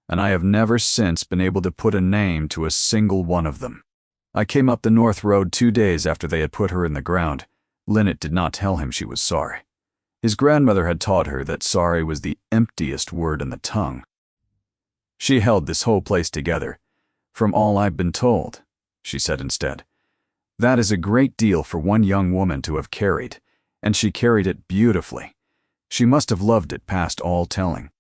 Speaker 1: and I have never since been able to put a name to a single one of them. I came up the North Road 2 days after they had put her in the ground. Linnet did not tell him she was sorry. His grandmother had taught her that sorry was the emptiest word in the tongue. "She held this whole place together, from all I've been told," she said instead. "That is a great deal for one young woman to have carried, and she carried it beautifully. She must have loved it past all telling."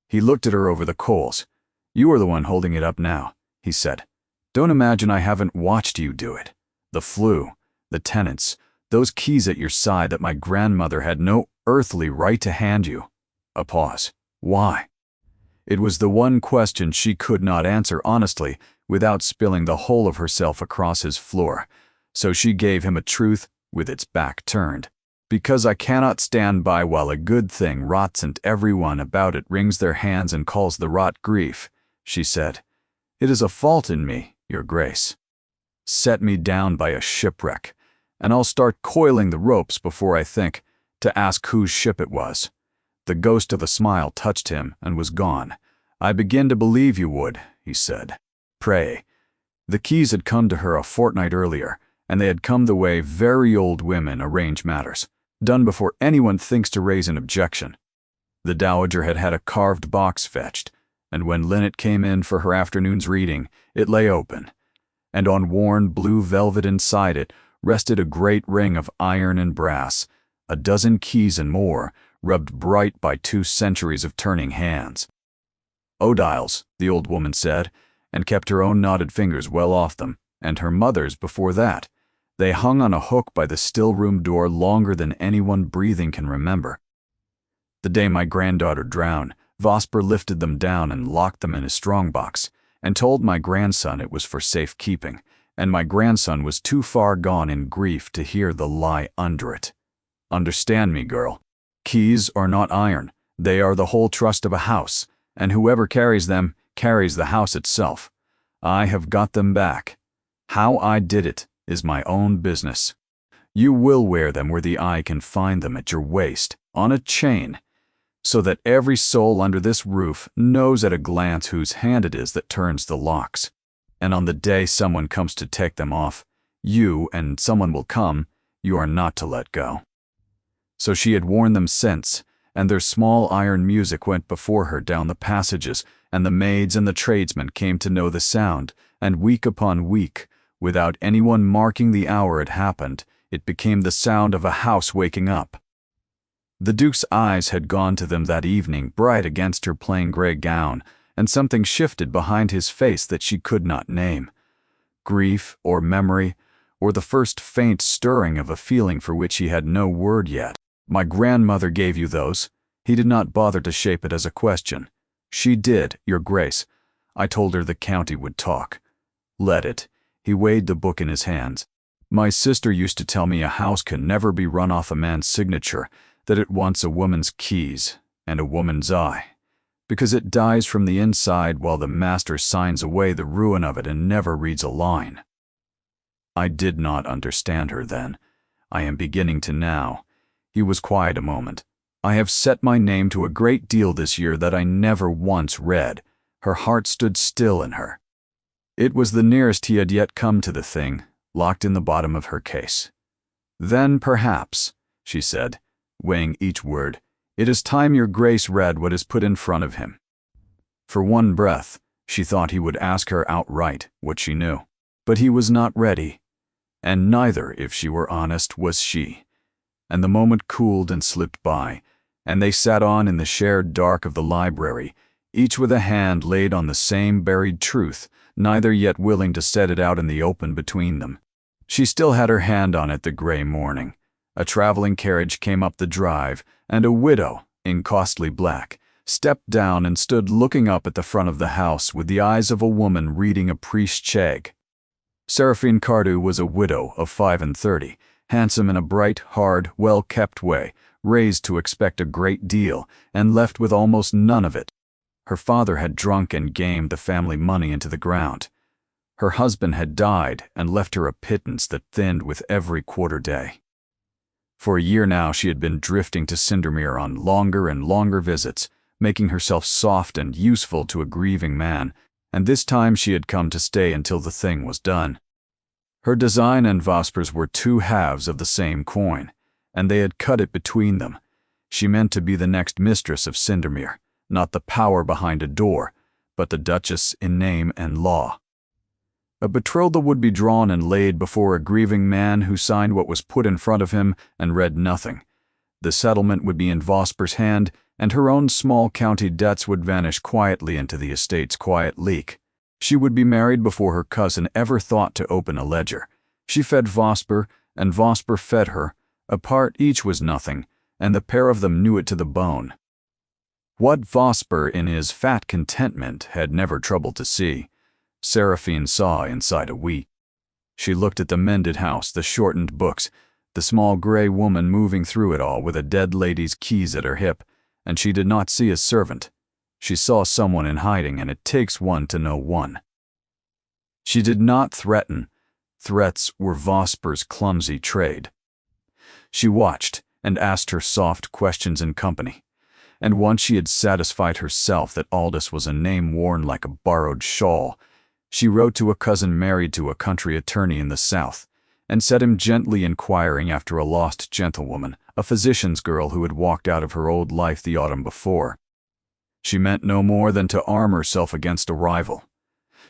Speaker 1: He looked at her over the coals. "You are the one holding it up now," he said. "Don't imagine I haven't watched you do it. The flue, the tenants, those keys at your side that my grandmother had no earthly right to hand you." A pause. Why? It was the one question she could not answer honestly without spilling the whole of herself across his floor, so she gave him a truth with its back turned. "Because I cannot stand by while a good thing rots and everyone about it wrings their hands and calls the rot grief," she said. "It is a fault in me, your grace. Set me down by a shipwreck, and I'll start coiling the ropes before I think to ask whose ship it was." The ghost of a smile touched him and was gone. "I begin to believe you would," he said. "Pray." The keys had come to her a fortnight earlier, and they had come the way very old women arrange matters, done before anyone thinks to raise an objection. The Dowager had had a carved box fetched, and when Linnet came in for her afternoon's reading, it lay open, and on worn blue velvet inside it rested a great ring of iron and brass, a dozen keys and more, rubbed bright by 2 centuries of turning hands. "Odile's," the old woman said, and kept her own knotted fingers well off them, and her mother's before that. They hung on a hook by the still room door longer than anyone breathing can remember. The day my granddaughter drowned, Vosper lifted them down and locked them in his strongbox, and told my grandson it was for safekeeping, and my grandson was too far gone in grief to hear the lie under it. Understand me, girl. Keys are not iron. They are the whole trust of a house, and whoever carries them carries the house itself. I have got them back. How I did it is my own business. You will wear them where the eye can find them at your waist, on a chain, so that every soul under this roof knows at a glance whose hand it is that turns the locks. And on the day someone comes to take them off, you and someone will come, you are not to let go. So she had worn them since, and their small iron music went before her down the passages, and the maids and the tradesmen came to know the sound, and week upon week, without anyone marking the hour it happened, it became the sound of a house waking up. The Duke's eyes had gone to them that evening, bright against her plain gray gown, and something shifted behind his face that she could not name. Grief or memory, or the first faint stirring of a feeling for which he had no word yet. My grandmother gave you those. He did not bother to shape it as a question. She did, Your Grace. I told her the county would talk. Let it. He weighed the book in his hands. My sister used to tell me a house can never be run off a man's signature, that it wants a woman's keys and a woman's eye, because it dies from the inside while the master signs away the ruin of it and never reads a line. I did not understand her then. I am beginning to now. He was quiet a moment. I have set my name to a great deal this year that I never once read. Her heart stood still in her. It was the nearest he had yet come to the thing, locked in the bottom of her case. Then perhaps, she said, weighing each word, it is time Your Grace read what is put in front of him. For one breath, she thought he would ask her outright what she knew. But he was not ready, and neither, if she were honest, was she. And the moment cooled and slipped by, and they sat on in the shared dark of the library, each with a hand laid on the same buried truth, neither yet willing to set it out in the open between them. She still had her hand on it the gray morning. A traveling carriage came up the drive, and a widow, in costly black, stepped down and stood looking up at the front of the house with the eyes of a woman reading a priest's shag. Seraphine Cardew was a widow of 35, handsome in a bright, hard, well-kept way, raised to expect a great deal, and left with almost none of it. Her father had drunk and gamed the family money into the ground. Her husband had died and left her a pittance that thinned with every quarter day. For a year now she had been drifting to Cindermere on longer and longer visits, making herself soft and useful to a grieving man, and this time she had come to stay until the thing was done. Her design and Vosper's were two halves of the same coin, and they had cut it between them. She meant to be the next mistress of Cindermere, not the power behind a door, but the Duchess in name and law. A betrothal would be drawn and laid before a grieving man who signed what was put in front of him and read nothing. The settlement would be in Vosper's hand, and her own small county debts would vanish quietly into the estate's quiet leak. She would be married before her cousin ever thought to open a ledger. She fed Vosper, and Vosper fed her. Apart each was nothing, and the pair of them knew it to the bone. What Vosper, in his fat contentment, had never troubled to see, Seraphine saw inside a week. She looked at the mended house, the shortened books, the small gray woman moving through it all with a dead lady's keys at her hip, and she did not see a servant. She saw someone in hiding, and it takes one to know one. She did not threaten. Threats were Vosper's clumsy trade. She watched and asked her soft questions in company, and once she had satisfied herself that Aldous was a name worn like a borrowed shawl, she wrote to a cousin married to a country attorney in the South, and set him gently inquiring after a lost gentlewoman, a physician's girl who had walked out of her old life the autumn before. She meant no more than to arm herself against a rival.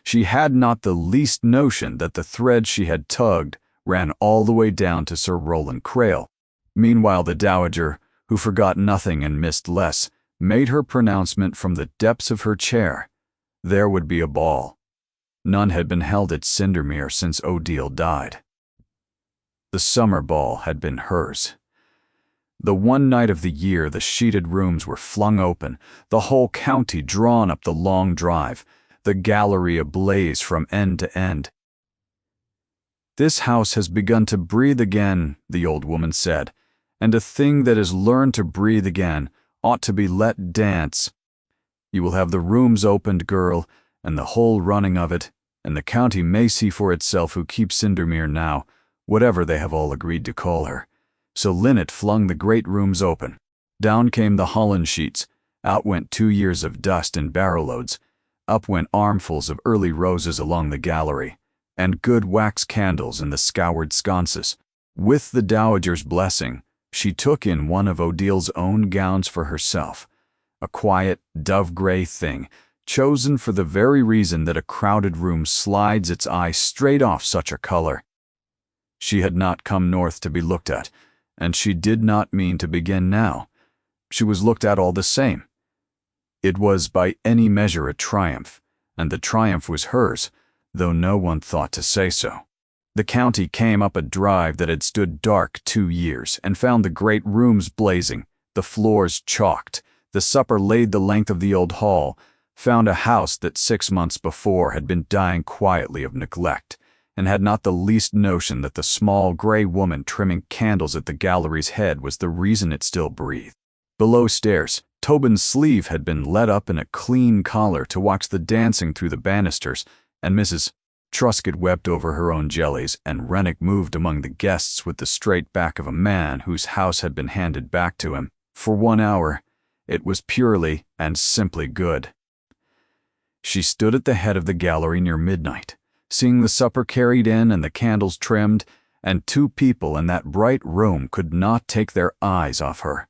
Speaker 1: She had not the least notion that the thread she had tugged ran all the way down to Sir Rowland Crail. Meanwhile the dowager, who forgot nothing and missed less, made her pronouncement from the depths of her chair. There would be a ball. None had been held at Cindermere since Odile died. The summer ball had been hers. The one night of the year the sheeted rooms were flung open, the whole county drawn up the long drive, the gallery ablaze from end to end. "This house has begun to breathe again," the old woman said, "and a thing that has learned to breathe again ought to be let dance. You will have the rooms opened, girl, and the whole running of it, and the county may see for itself who keeps Cindermere now, whatever they have all agreed to call her." So Linnet flung the great rooms open. Down came the Holland sheets, out went 2 years of dust in barrowloads, up went armfuls of early roses along the gallery, and good wax candles in the scoured sconces. With the dowager's blessing, she took in one of Odile's own gowns for herself, a quiet, dove-gray thing, chosen for the very reason that a crowded room slides its eye straight off such a color. She had not come north to be looked at, and she did not mean to begin now. She was looked at all the same. It was by any measure a triumph, and the triumph was hers, though no one thought to say so. The county came up a drive that had stood dark 2 years, and found the great rooms blazing, the floors chalked, the supper laid the length of the old hall, found a house that 6 months before had been dying quietly of neglect, and had not the least notion that the small gray woman trimming candles at the gallery's head was the reason it still breathed. Below stairs, Tobin's sleeve had been let up in a clean collar to watch the dancing through the banisters, and Mrs. Truscott wept over her own jellies, and Rennick moved among the guests with the straight back of a man whose house had been handed back to him. For 1 hour, it was purely and simply good. She stood at the head of the gallery near midnight, seeing the supper carried in and the candles trimmed, and 2 people in that bright room could not take their eyes off her.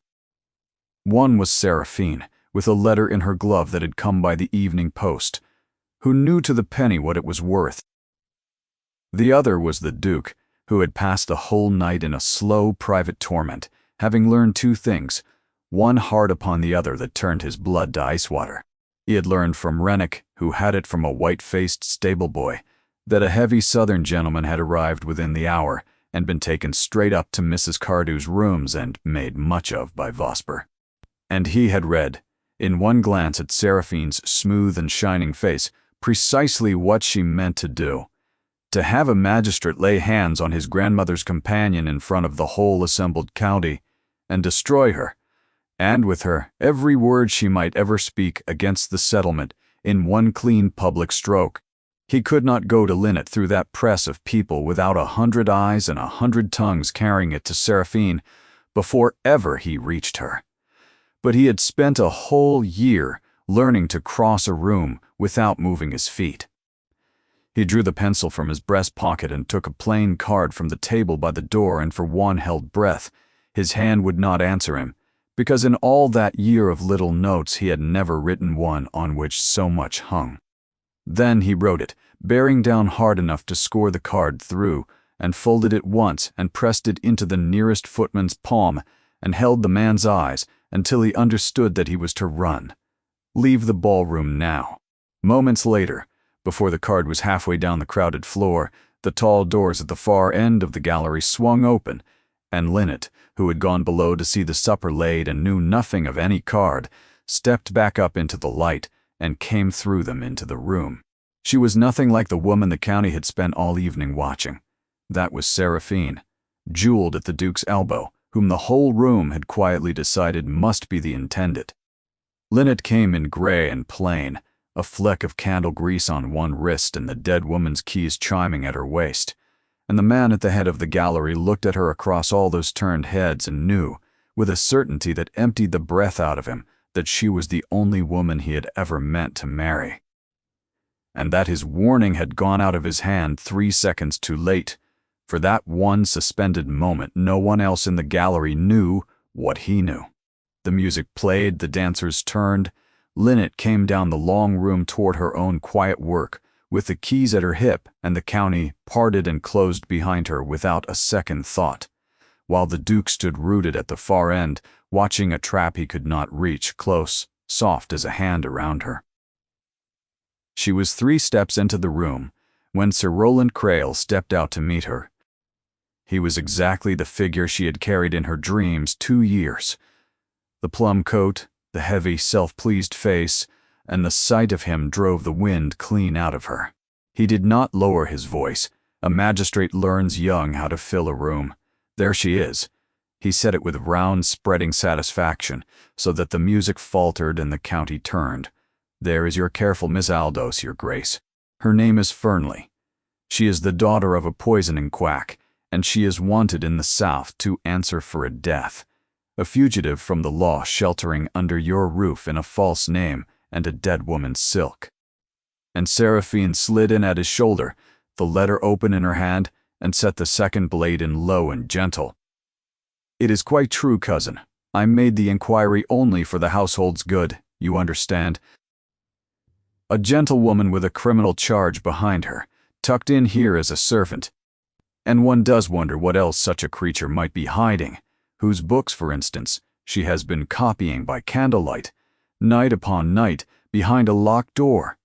Speaker 1: One was Seraphine, with a letter in her glove that had come by the evening post, who knew to the penny what it was worth. The other was the Duke, who had passed the whole night in a slow private torment, having learned 2 things, one hard upon the other that turned his blood to ice water. He had learned from Rennick, who had it from a white-faced stable boy, that a heavy southern gentleman had arrived within the hour and been taken straight up to Mrs. Cardew's rooms and made much of by Vosper. And he had read, in one glance at Seraphine's smooth and shining face, precisely what she meant to do: to have a magistrate lay hands on his grandmother's companion in front of the whole assembled county, and destroy her, and with her every word she might ever speak against the settlement, in one clean public stroke. He could not go to Linnet through that press of people without 100 eyes and 100 tongues carrying it to Seraphine before ever he reached her. But he had spent a whole year learning to cross a room without moving his feet. He drew the pencil from his breast pocket and took a plain card from the table by the door, and for one held breath, his hand would not answer him, because in all that year of little notes he had never written one on which so much hung. Then he wrote it, bearing down hard enough to score the card through, and folded it once and pressed it into the nearest footman's palm, and held the man's eyes until he understood that he was to run. Leave the ballroom now. Moments later, before the card was halfway down the crowded floor, the tall doors at the far end of the gallery swung open, and Linnet, who had gone below to see the supper laid and knew nothing of any card, stepped back up into the light and came through them into the room. She was nothing like the woman the county had spent all evening watching. That was Seraphine, jeweled at the Duke's elbow, whom the whole room had quietly decided must be the intended. Linnet came in gray and plain, a fleck of candle grease on one wrist and the dead woman's keys chiming at her waist, and the man at the head of the gallery looked at her across all those turned heads and knew, with a certainty that emptied the breath out of him, that she was the only woman he had ever meant to marry. And that his warning had gone out of his hand 3 seconds too late. For that one suspended moment, no one else in the gallery knew what he knew. The music played, the dancers turned. Linnet came down the long room toward her own quiet work, with the keys at her hip, and the county parted and closed behind her without a second thought, while the Duke stood rooted at the far end, watching a trap he could not reach, close, soft as a hand around her. She was 3 steps into the room when Sir Rowland Crail stepped out to meet her. He was exactly the figure she had carried in her dreams 2 years. The plum coat, the heavy, self-pleased face, and the sight of him drove the wind clean out of her. He did not lower his voice. A magistrate learns young how to fill a room. There she is. He said it with round, spreading satisfaction, so that the music faltered and the county turned. There is your careful Miss Aldous, your grace. Her name is Fernley. She is the daughter of a poisoning quack, and she is wanted in the South to answer for a death. A fugitive from the law sheltering under your roof in a false name and a dead woman's silk. And Seraphine slid in at his shoulder, the letter open in her hand, and set the second blade in low and gentle. It is quite true, cousin. I made the inquiry only for the household's good, you understand. A gentlewoman with a criminal charge behind her, tucked in here as a servant. And one does wonder what else such a creature might be hiding, whose books, for instance, she has been copying by candlelight, night upon night, behind a locked door.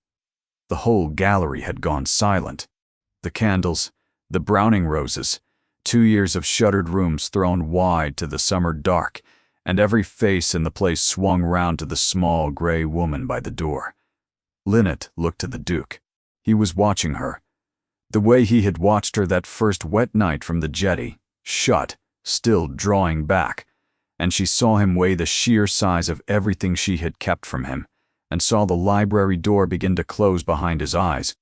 Speaker 1: The whole gallery had gone silent. The candles, the Browning roses, 2 years of shuttered rooms thrown wide to the summer dark, and every face in the place swung round to the small gray woman by the door. Linnet looked to the Duke. He was watching her. The way he had watched her that first wet night from the jetty, shut, still drawing back, and she saw him weigh the sheer size of everything she had kept from him, and saw the library door begin to close behind his eyes.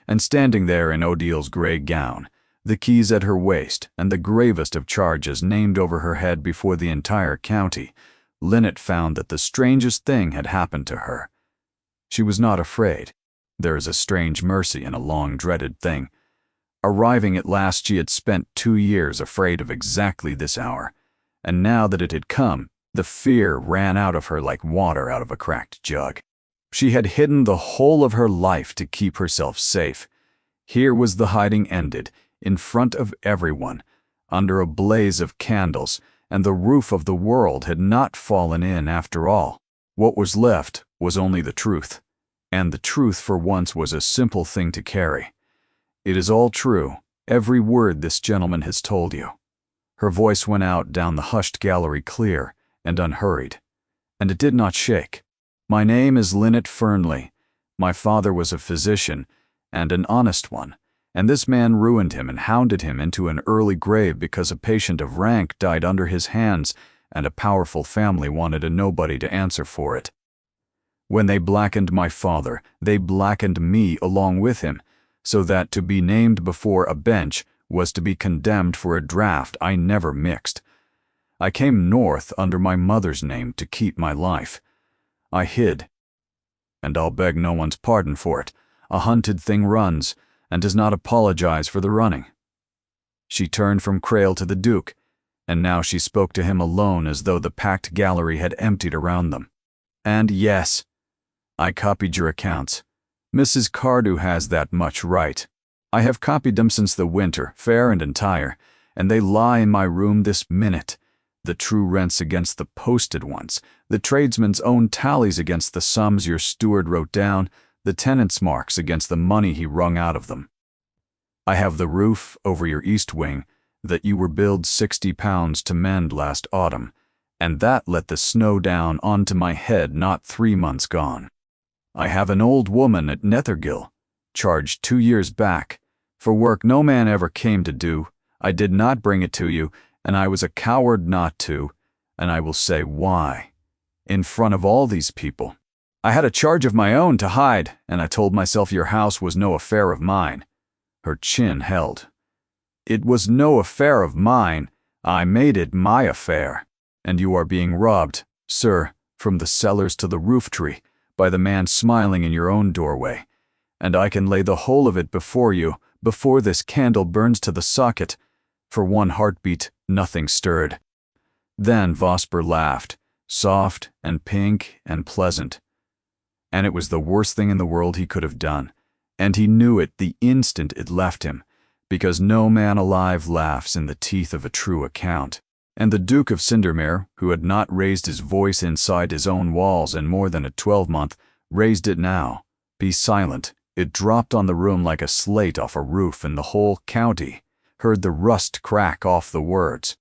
Speaker 1: And standing there in Odile's gray gown, the keys at her waist, and the gravest of charges named over her head before the entire county, Linnet found that the strangest thing had happened to her. She was not afraid. There is a strange mercy in a long-dreaded thing. Arriving at last, she had spent 2 years afraid of exactly this hour, and now that it had come, the fear ran out of her like water out of a cracked jug. She had hidden the whole of her life to keep herself safe. Here was the hiding ended, in front of everyone, under a blaze of candles, and the roof of the world had not fallen in after all. What was left was only the truth, and the truth for once was a simple thing to carry. It is all true, every word this gentleman has told you. Her voice went out down the hushed gallery clear and unhurried, and it did not shake. My name is Linnet Fernley. My father was a physician, and an honest one, and this man ruined him and hounded him into an early grave because a patient of rank died under his hands, and a powerful family wanted a nobody to answer for it. When they blackened my father, they blackened me along with him, so that to be named before a bench was to be condemned for a draft I never mixed. I came north under my mother's name to keep my life. I hid, and I'll beg no one's pardon for it. A hunted thing runs, and does not apologize for the running. She turned from Crail to the Duke, and now she spoke to him alone as though the packed gallery had emptied around them. And yes, I copied your accounts. Mrs. Cardew has that much right. I have copied them since the winter, fair and entire, and they lie in my room this minute. The true rents against the posted ones, the tradesman's own tallies against the sums your steward wrote down, the tenant's marks against the money he wrung out of them. I have the roof over your east wing that you were billed £60 to mend last autumn, and that let the snow down onto my head not 3 months gone. I have an old woman at Nethergill, charged 2 years back, for work no man ever came to do. I did not bring it to you, and I was a coward not to, and I will say why. In front of all these people. I had a charge of my own to hide, and I told myself your house was no affair of mine. Her chin held. It was no affair of mine. I made it my affair. And you are being robbed, sir, from the cellars to the roof tree, by the man smiling in your own doorway. And I can lay the whole of it before you, before this candle burns to the socket. For one heartbeat, nothing stirred. Then Vosper laughed, soft and pink and pleasant. And it was the worst thing in the world he could have done, and he knew it the instant it left him, because no man alive laughs in the teeth of a true account. And the Duke of Cindermere, who had not raised his voice inside his own walls in more than a 12-month, raised it now. Be silent. It dropped on the room like a slate off a roof in the whole county. heard the rust crack off the words.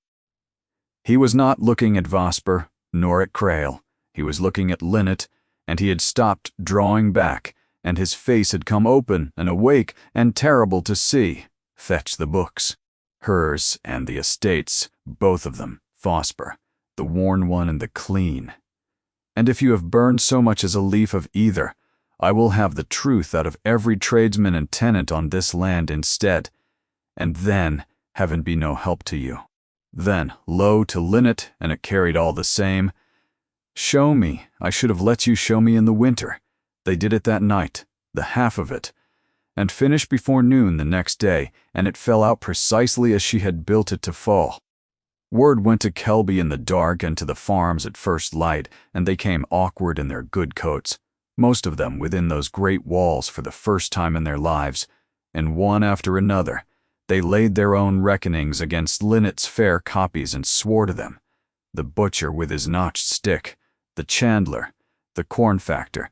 Speaker 1: He was not looking at Vosper, nor at Krail. He was looking at Linnet, and he had stopped drawing back, and his face had come open and awake and terrible to see. Fetch the books. Hers and the estate's, both of them, Vosper, the worn one and the clean. And if you have burned so much as a leaf of either, I will have the truth out of every tradesman and tenant on this land instead, and then heaven be no help to you. Then, lo, to Linnet, and it carried all the same. Show me, I should have let you show me in the winter. They did it that night, the half of it, and finished before noon the next day, and it fell out precisely as she had built it to fall. Word went to Kelby in the dark and to the farms at first light, and they came awkward in their good coats, most of them within those great walls for the first time in their lives, and one after another, they laid their own reckonings against Linnet's fair copies and swore to them, the butcher with his notched stick, the chandler, the corn factor,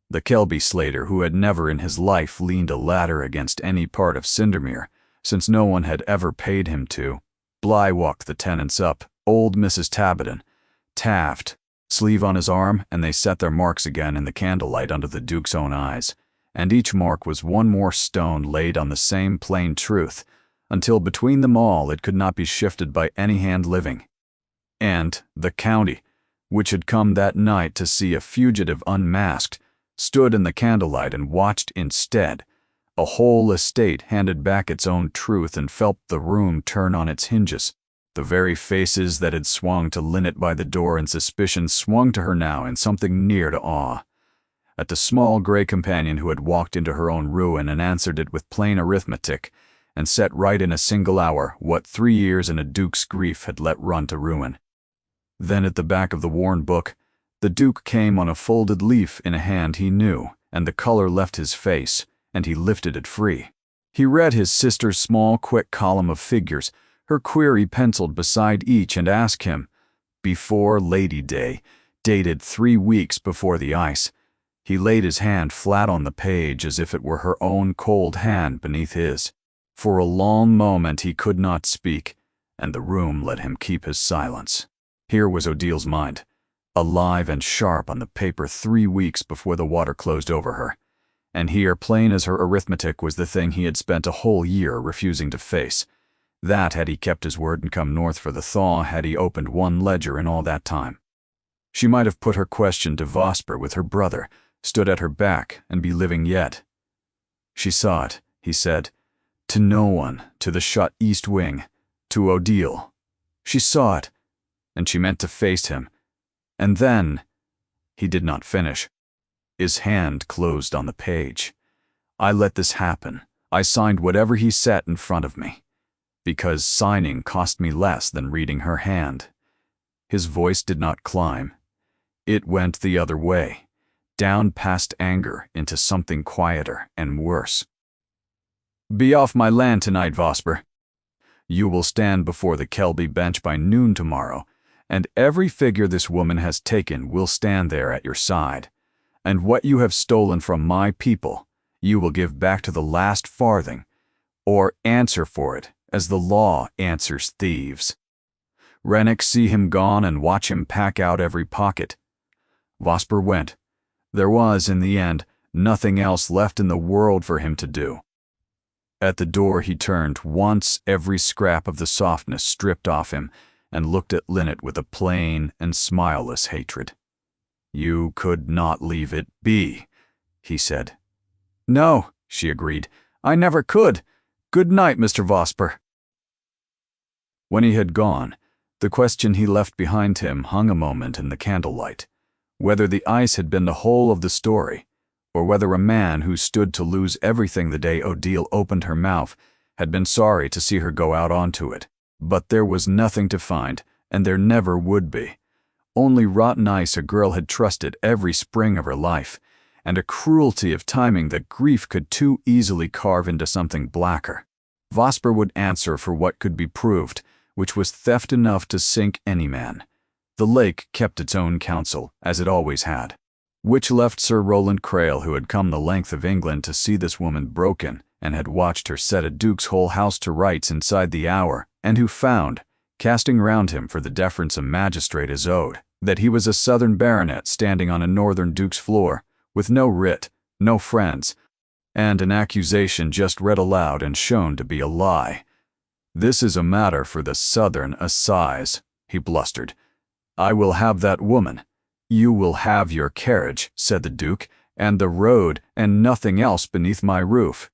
Speaker 1: the Kelby slater who had never in his life leaned a ladder against any part of Cindermere, since no one had ever paid him to. Bly walked the tenants up, old Mrs. Tabbiton, Taft, sleeve on his arm, and they set their marks again in the candlelight under the Duke's own eyes, and each mark was one more stone laid on the same plain truth, until between them all it could not be shifted by any hand living. And the county, which had come that night to see a fugitive unmasked, stood in the candlelight and watched instead. A whole estate handed back its own truth and felt the room turn on its hinges. The very faces that had swung to Linnet by the door in suspicion swung to her now in something near to awe. At the small gray companion who had walked into her own ruin and answered it with plain arithmetic, and set right in a single hour what 3 years and a duke's grief had let run to ruin. Then at the back of the worn book, the Duke came on a folded leaf in a hand he knew, and the color left his face, and he lifted it free. He read his sister's small, quick column of figures, her query penciled beside each, and asked him, before Lady Day, dated 3 weeks before the ice. He laid his hand flat on the page as if it were her own cold hand beneath his. For a long moment he could not speak, and the room let him keep his silence. Here was Odile's mind, alive and sharp on the paper 3 weeks before the water closed over her. And here, plain as her arithmetic, was the thing he had spent a whole year refusing to face. That had he kept his word and come north for the thaw, had he opened one ledger in all that time. She might have put her question to Vosper with her brother, stood at her back, and be living yet. She saw it, he said, to no one, to the shut east wing, to Odile. She saw it, and she meant to face him. And then, he did not finish. His hand closed on the page. I let this happen. I signed whatever he set in front of me, because signing cost me less than reading her hand. His voice did not climb. It went the other way, down past anger into something quieter and worse. Be off my land tonight, Vosper. You will stand before the Kelby bench by noon tomorrow, and every figure this woman has taken will stand there at your side. And what you have stolen from my people, you will give back to the last farthing, or answer for it as the law answers thieves. Rennick, see him gone and watch him pack out every pocket. Vosper went. There was, in the end, nothing else left in the world for him to do. At the door he turned, once every scrap of the softness stripped off him, and looked at Linnet with a plain and smileless hatred. You could not leave it be, he said. No, she agreed. I never could. Good night, Mr. Vosper. When he had gone, the question he left behind him hung a moment in the candlelight, whether the ice had been the whole of the story, or whether a man who stood to lose everything the day Odile opened her mouth had been sorry to see her go out onto it. But there was nothing to find, and there never would be. Only rotten ice a girl had trusted every spring of her life, and a cruelty of timing that grief could too easily carve into something blacker. Vosper would answer for what could be proved, which was theft enough to sink any man. The lake kept its own counsel, as it always had, which left Sir Rowland Krail, who had come the length of England to see this woman broken and had watched her set a duke's whole house to rights inside the hour, and who found, casting round him for the deference a magistrate is owed, that he was a southern baronet standing on a northern duke's floor, with no writ, no friends, and an accusation just read aloud and shown to be a lie. "This is a matter for the southern assize," he blustered. "I will have that woman." "You will have your carriage," said the duke, "and the road, and nothing else beneath my roof."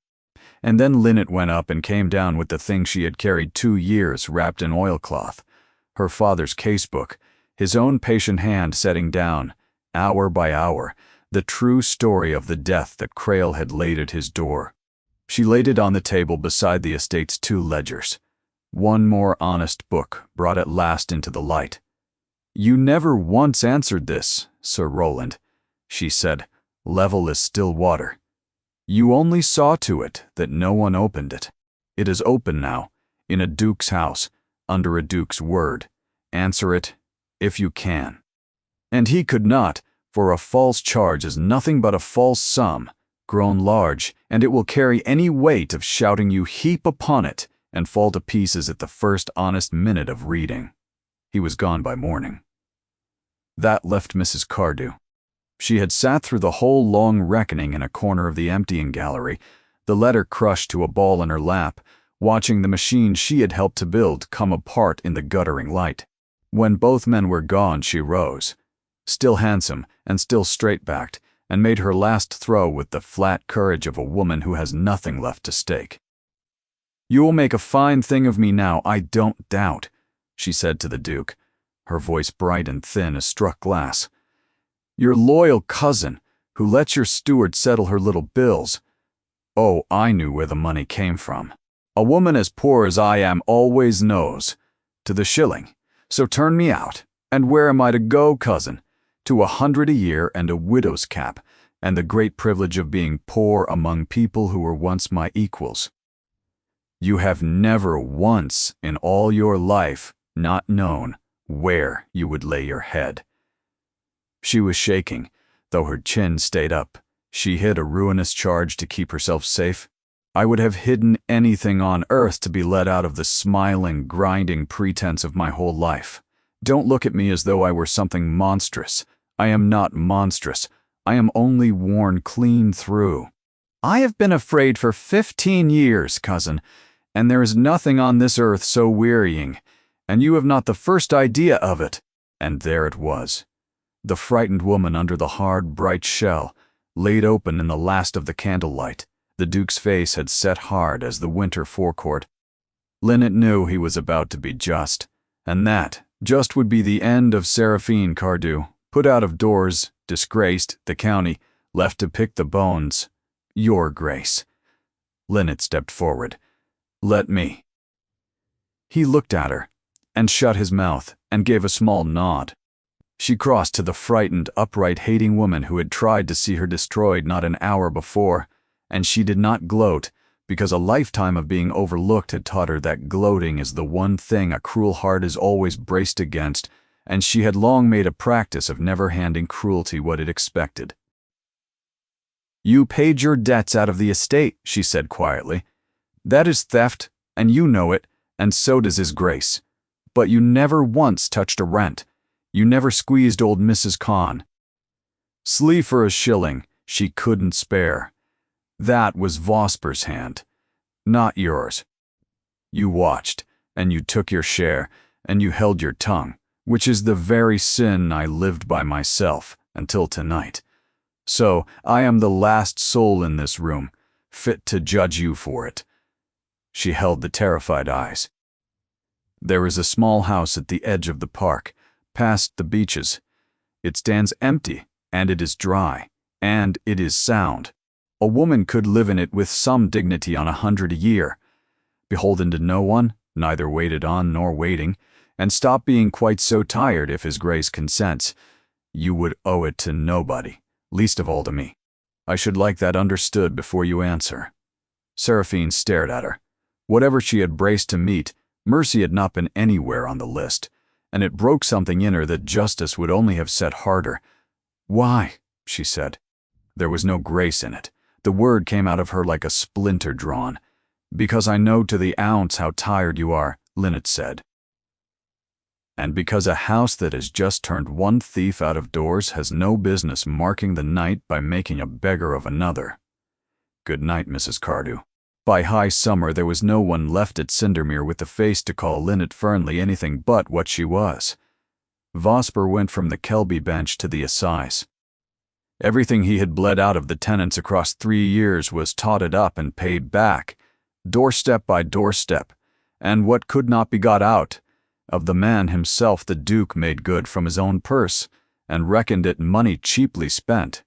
Speaker 1: And then Linnet went up and came down with the thing she had carried 2 years wrapped in oilcloth, her father's casebook, his own patient hand setting down, hour by hour, the true story of the death that Crail had laid at his door. She laid it on the table beside the estate's 2 ledgers. One more honest book brought at last into the light. "You never once answered this, Sir Roland," she said, level as still water. "You only saw to it that no one opened it. It is open now, in a duke's house, under a duke's word. Answer it, if you can." And he could not, for a false charge is nothing but a false sum, grown large, and it will carry any weight of shouting you heap upon it, and fall to pieces at the first honest minute of reading. He was gone by morning. That left Mrs. Cardew. She had sat through the whole long reckoning in a corner of the emptying gallery, the letter crushed to a ball in her lap, watching the machine she had helped to build come apart in the guttering light. When both men were gone, she rose, still handsome and still straight-backed, and made her last throw with the flat courage of a woman who has nothing left to stake. "You will make a fine thing of me now, I don't doubt," she said to the Duke, her voice bright and thin as struck glass. "Your loyal cousin, who lets your steward settle her little bills. Oh, I knew where the money came from. A woman as poor as I am always knows. To the shilling. So turn me out. And where am I to go, cousin? To 100 a year and a widow's cap, and the great privilege of being poor among people who were once my equals. You have never once in all your life not known where you would lay your head." She was shaking, though her chin stayed up. She hid a ruinous charge to keep herself safe. "I would have hidden anything on earth to be let out of the smiling, grinding pretense of my whole life. Don't look at me as though I were something monstrous. I am not monstrous. I am only worn clean through. I have been afraid for 15 years, cousin, and there is nothing on this earth so wearying, and you have not the first idea of it." And there it was. The frightened woman under the hard, bright shell, laid open in the last of the candlelight. The Duke's face had set hard as the winter forecourt. Linnet knew he was about to be just, and that just would be the end of Seraphine Cardew, put out of doors, disgraced, the county, left to pick the bones. "Your Grace." Linnet stepped forward. "Let me." He looked at her, and shut his mouth, and gave a small nod. She crossed to the frightened, upright, hating woman who had tried to see her destroyed not an hour before, and she did not gloat, because a lifetime of being overlooked had taught her that gloating is the one thing a cruel heart is always braced against, and she had long made a practice of never handing cruelty what it expected. "You paid your debts out of the estate," she said quietly. "That is theft, and you know it, and so does His Grace. But you never once touched a rent. You never squeezed old Mrs. Conn. Slee for a shilling she couldn't spare. That was Vosper's hand, not yours. You watched, and you took your share, and you held your tongue, which is the very sin I lived by myself until tonight. So I am the last soul in this room, fit to judge you for it." She held the terrified eyes. "There is a small house at the edge of the park, past the beeches. It stands empty, and it is dry, and it is sound. A woman could live in it with some dignity on 100 a year, beholden to no one, neither waited on nor waiting, and stop being quite so tired if His Grace consents. You would owe it to nobody, least of all to me. I should like that understood before you answer." Seraphine stared at her. Whatever she had braced to meet, mercy had not been anywhere on the list, and it broke something in her that justice would only have set harder. "Why?" she said. There was no grace in it. The word came out of her like a splinter drawn. "Because I know to the ounce how tired you are," Lynette said. "And because a house that has just turned one thief out of doors has no business marking the night by making a beggar of another. Good night, Mrs. Cardew." By high summer there was no one left at Cindermere with the face to call Lynette Fernley anything but what she was. Vosper went from the Kelby bench to the assize. Everything he had bled out of the tenants across 3 years was totted up and paid back, doorstep by doorstep, and what could not be got out of the man himself the Duke made good from his own purse, and reckoned it money cheaply spent.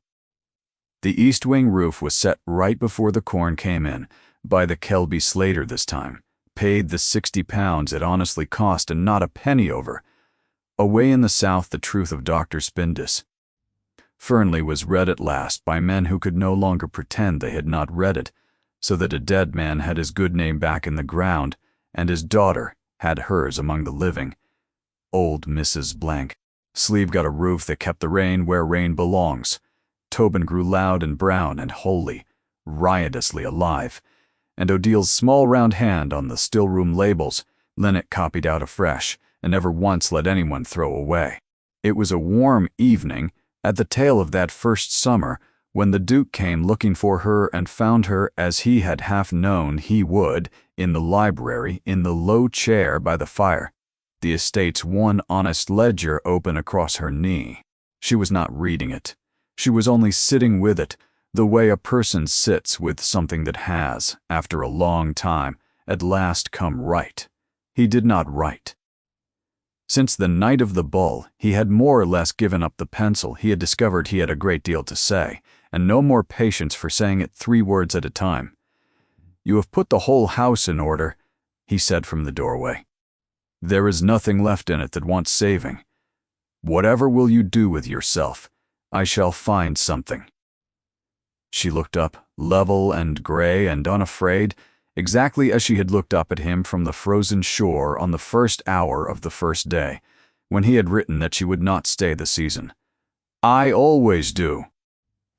Speaker 1: The east wing roof was set right before the corn came in, by the Kelby slater this time, paid the £60 it honestly cost and not a penny over. Away in the south the truth of Dr. Spindus. Fernley was read at last by men who could no longer pretend they had not read it, so that a dead man had his good name back in the ground, and his daughter had hers among the living. Old Mrs. Blank. Sleeve got a roof that kept the rain where rain belongs. Tobin grew loud and brown and holy, riotously alive, and Odil's small round hand on the still-room labels Lynette copied out afresh, and never once let anyone throw away. It was a warm evening, at the tail of that first summer, when the Duke came looking for her and found her, as he had half known he would, in the library, in the low chair by the fire, the estate's one honest ledger open across her knee. She was not reading it. She was only sitting with it, the way a person sits with something that has, after a long time, at last come right. He did not write. Since the night of the bull, he had more or less given up the pencil. He had discovered he had a great deal to say, and no more patience for saying it 3 words at a time. "You have put the whole house in order," he said from the doorway. "There is nothing left in it that wants saving. Whatever will you do with yourself? I shall find something." She looked up, level and gray and unafraid, exactly as she had looked up at him from the frozen shore on the first hour of the first day, when he had written that she would not stay the season. "I always do.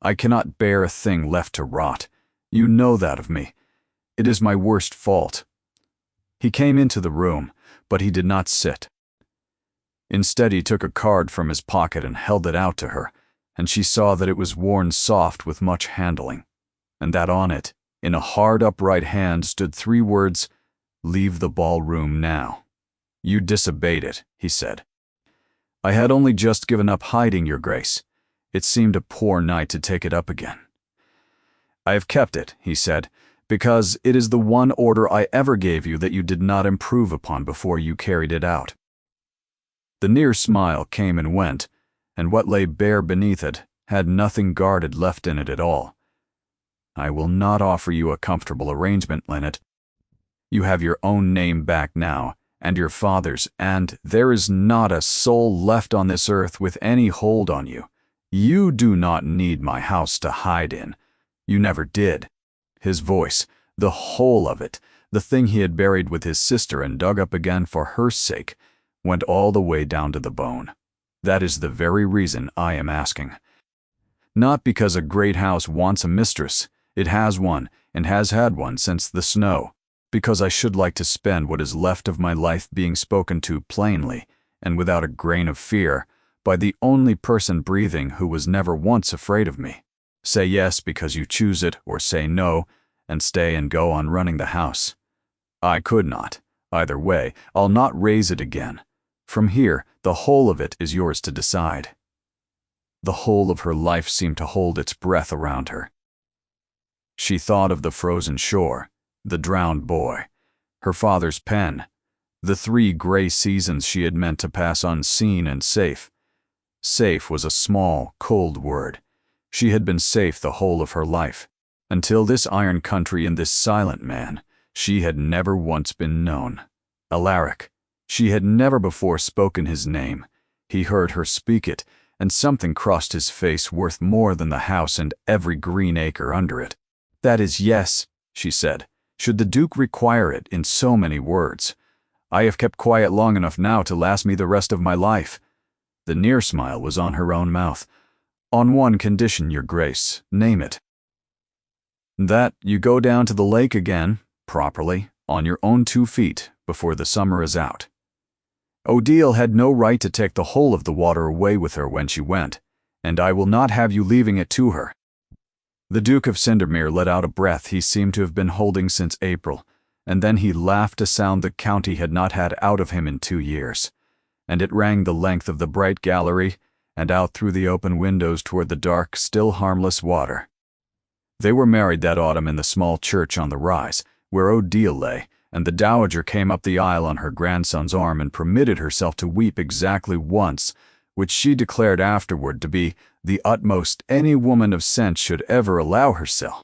Speaker 1: I cannot bear a thing left to rot. You know that of me. It is my worst fault." He came into the room, but he did not sit. Instead, he took a card from his pocket and held it out to her, and she saw that it was worn soft with much handling, and that on it, in a hard upright hand, stood 3 words, "Leave the ballroom now." "You disobeyed it," he said. "I had only just given up hiding, Your Grace. It seemed a poor night to take it up again." "I have kept it," he said, "because it is the one order I ever gave you that you did not improve upon before you carried it out." The near smile came and went, and what lay bare beneath it had nothing guarded left in it at all. "I will not offer you a comfortable arrangement, Lynette. You have your own name back now, and your father's, and there is not a soul left on this earth with any hold on you. You do not need my house to hide in. You never did." His voice, the whole of it, the thing he had buried with his sister and dug up again for her sake, went all the way down to the bone. "That is the very reason I am asking. Not because a great house wants a mistress. It has one, and has had one since the snow. Because I should like to spend what is left of my life being spoken to plainly, and without a grain of fear, by the only person breathing who was never once afraid of me. Say yes because you choose it, or say no, and stay and go on running the house. I could not. Either way, I'll not raise it again. From here, the whole of it is yours to decide." The whole of her life seemed to hold its breath around her. She thought of the frozen shore, the drowned boy, her father's pen, the 3 gray seasons she had meant to pass unseen and safe. Safe was a small, cold word. She had been safe the whole of her life. Until this iron country and this silent man, she had never once been known. Alaric. She had never before spoken his name. He heard her speak it, and something crossed his face worth more than the house and every green acre under it. "That is yes," she said, "should the Duke require it in so many words. I have kept quiet long enough now to last me the rest of my life." The near smile was on her own mouth. "On one condition, Your Grace. Name it." That you go down to the lake again, properly, on your own 2 feet, before the summer is out. Odile had no right to take the whole of the water away with her when she went, and I will not have you leaving it to her." The Duke of Cindermere let out a breath he seemed to have been holding since April, and then he laughed a sound the county had not had out of him in 2 years, and it rang the length of the bright gallery and out through the open windows toward the dark, still harmless water. They were married that autumn in the small church on the rise, where Odile lay, and the dowager came up the aisle on her grandson's arm and permitted herself to weep exactly once, which she declared afterward to be the utmost any woman of sense should ever allow herself.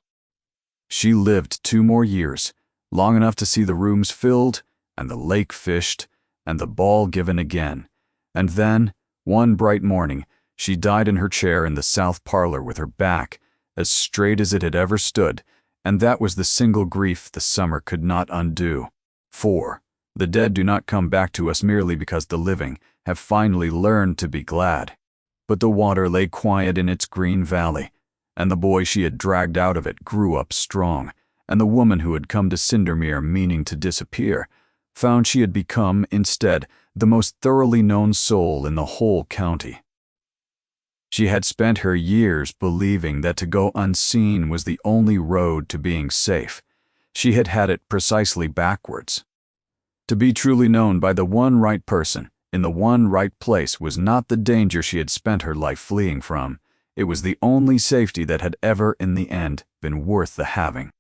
Speaker 1: She lived 2 more years, long enough to see the rooms filled, and the lake fished, and the ball given again, and then, one bright morning, she died in her chair in the south parlor with her back as straight as it had ever stood, and that was the single grief the summer could not undo. For the dead do not come back to us merely because the living have finally learned to be glad. But the water lay quiet in its green valley, and the boy she had dragged out of it grew up strong, and the woman who had come to Cindermere meaning to disappear found she had become, instead, the most thoroughly known soul in the whole county. She had spent her years believing that to go unseen was the only road to being safe. She had had it precisely backwards. To be truly known by the one right person, in the one right place, was not the danger she had spent her life fleeing from. It was the only safety that had ever, in the end, been worth the having.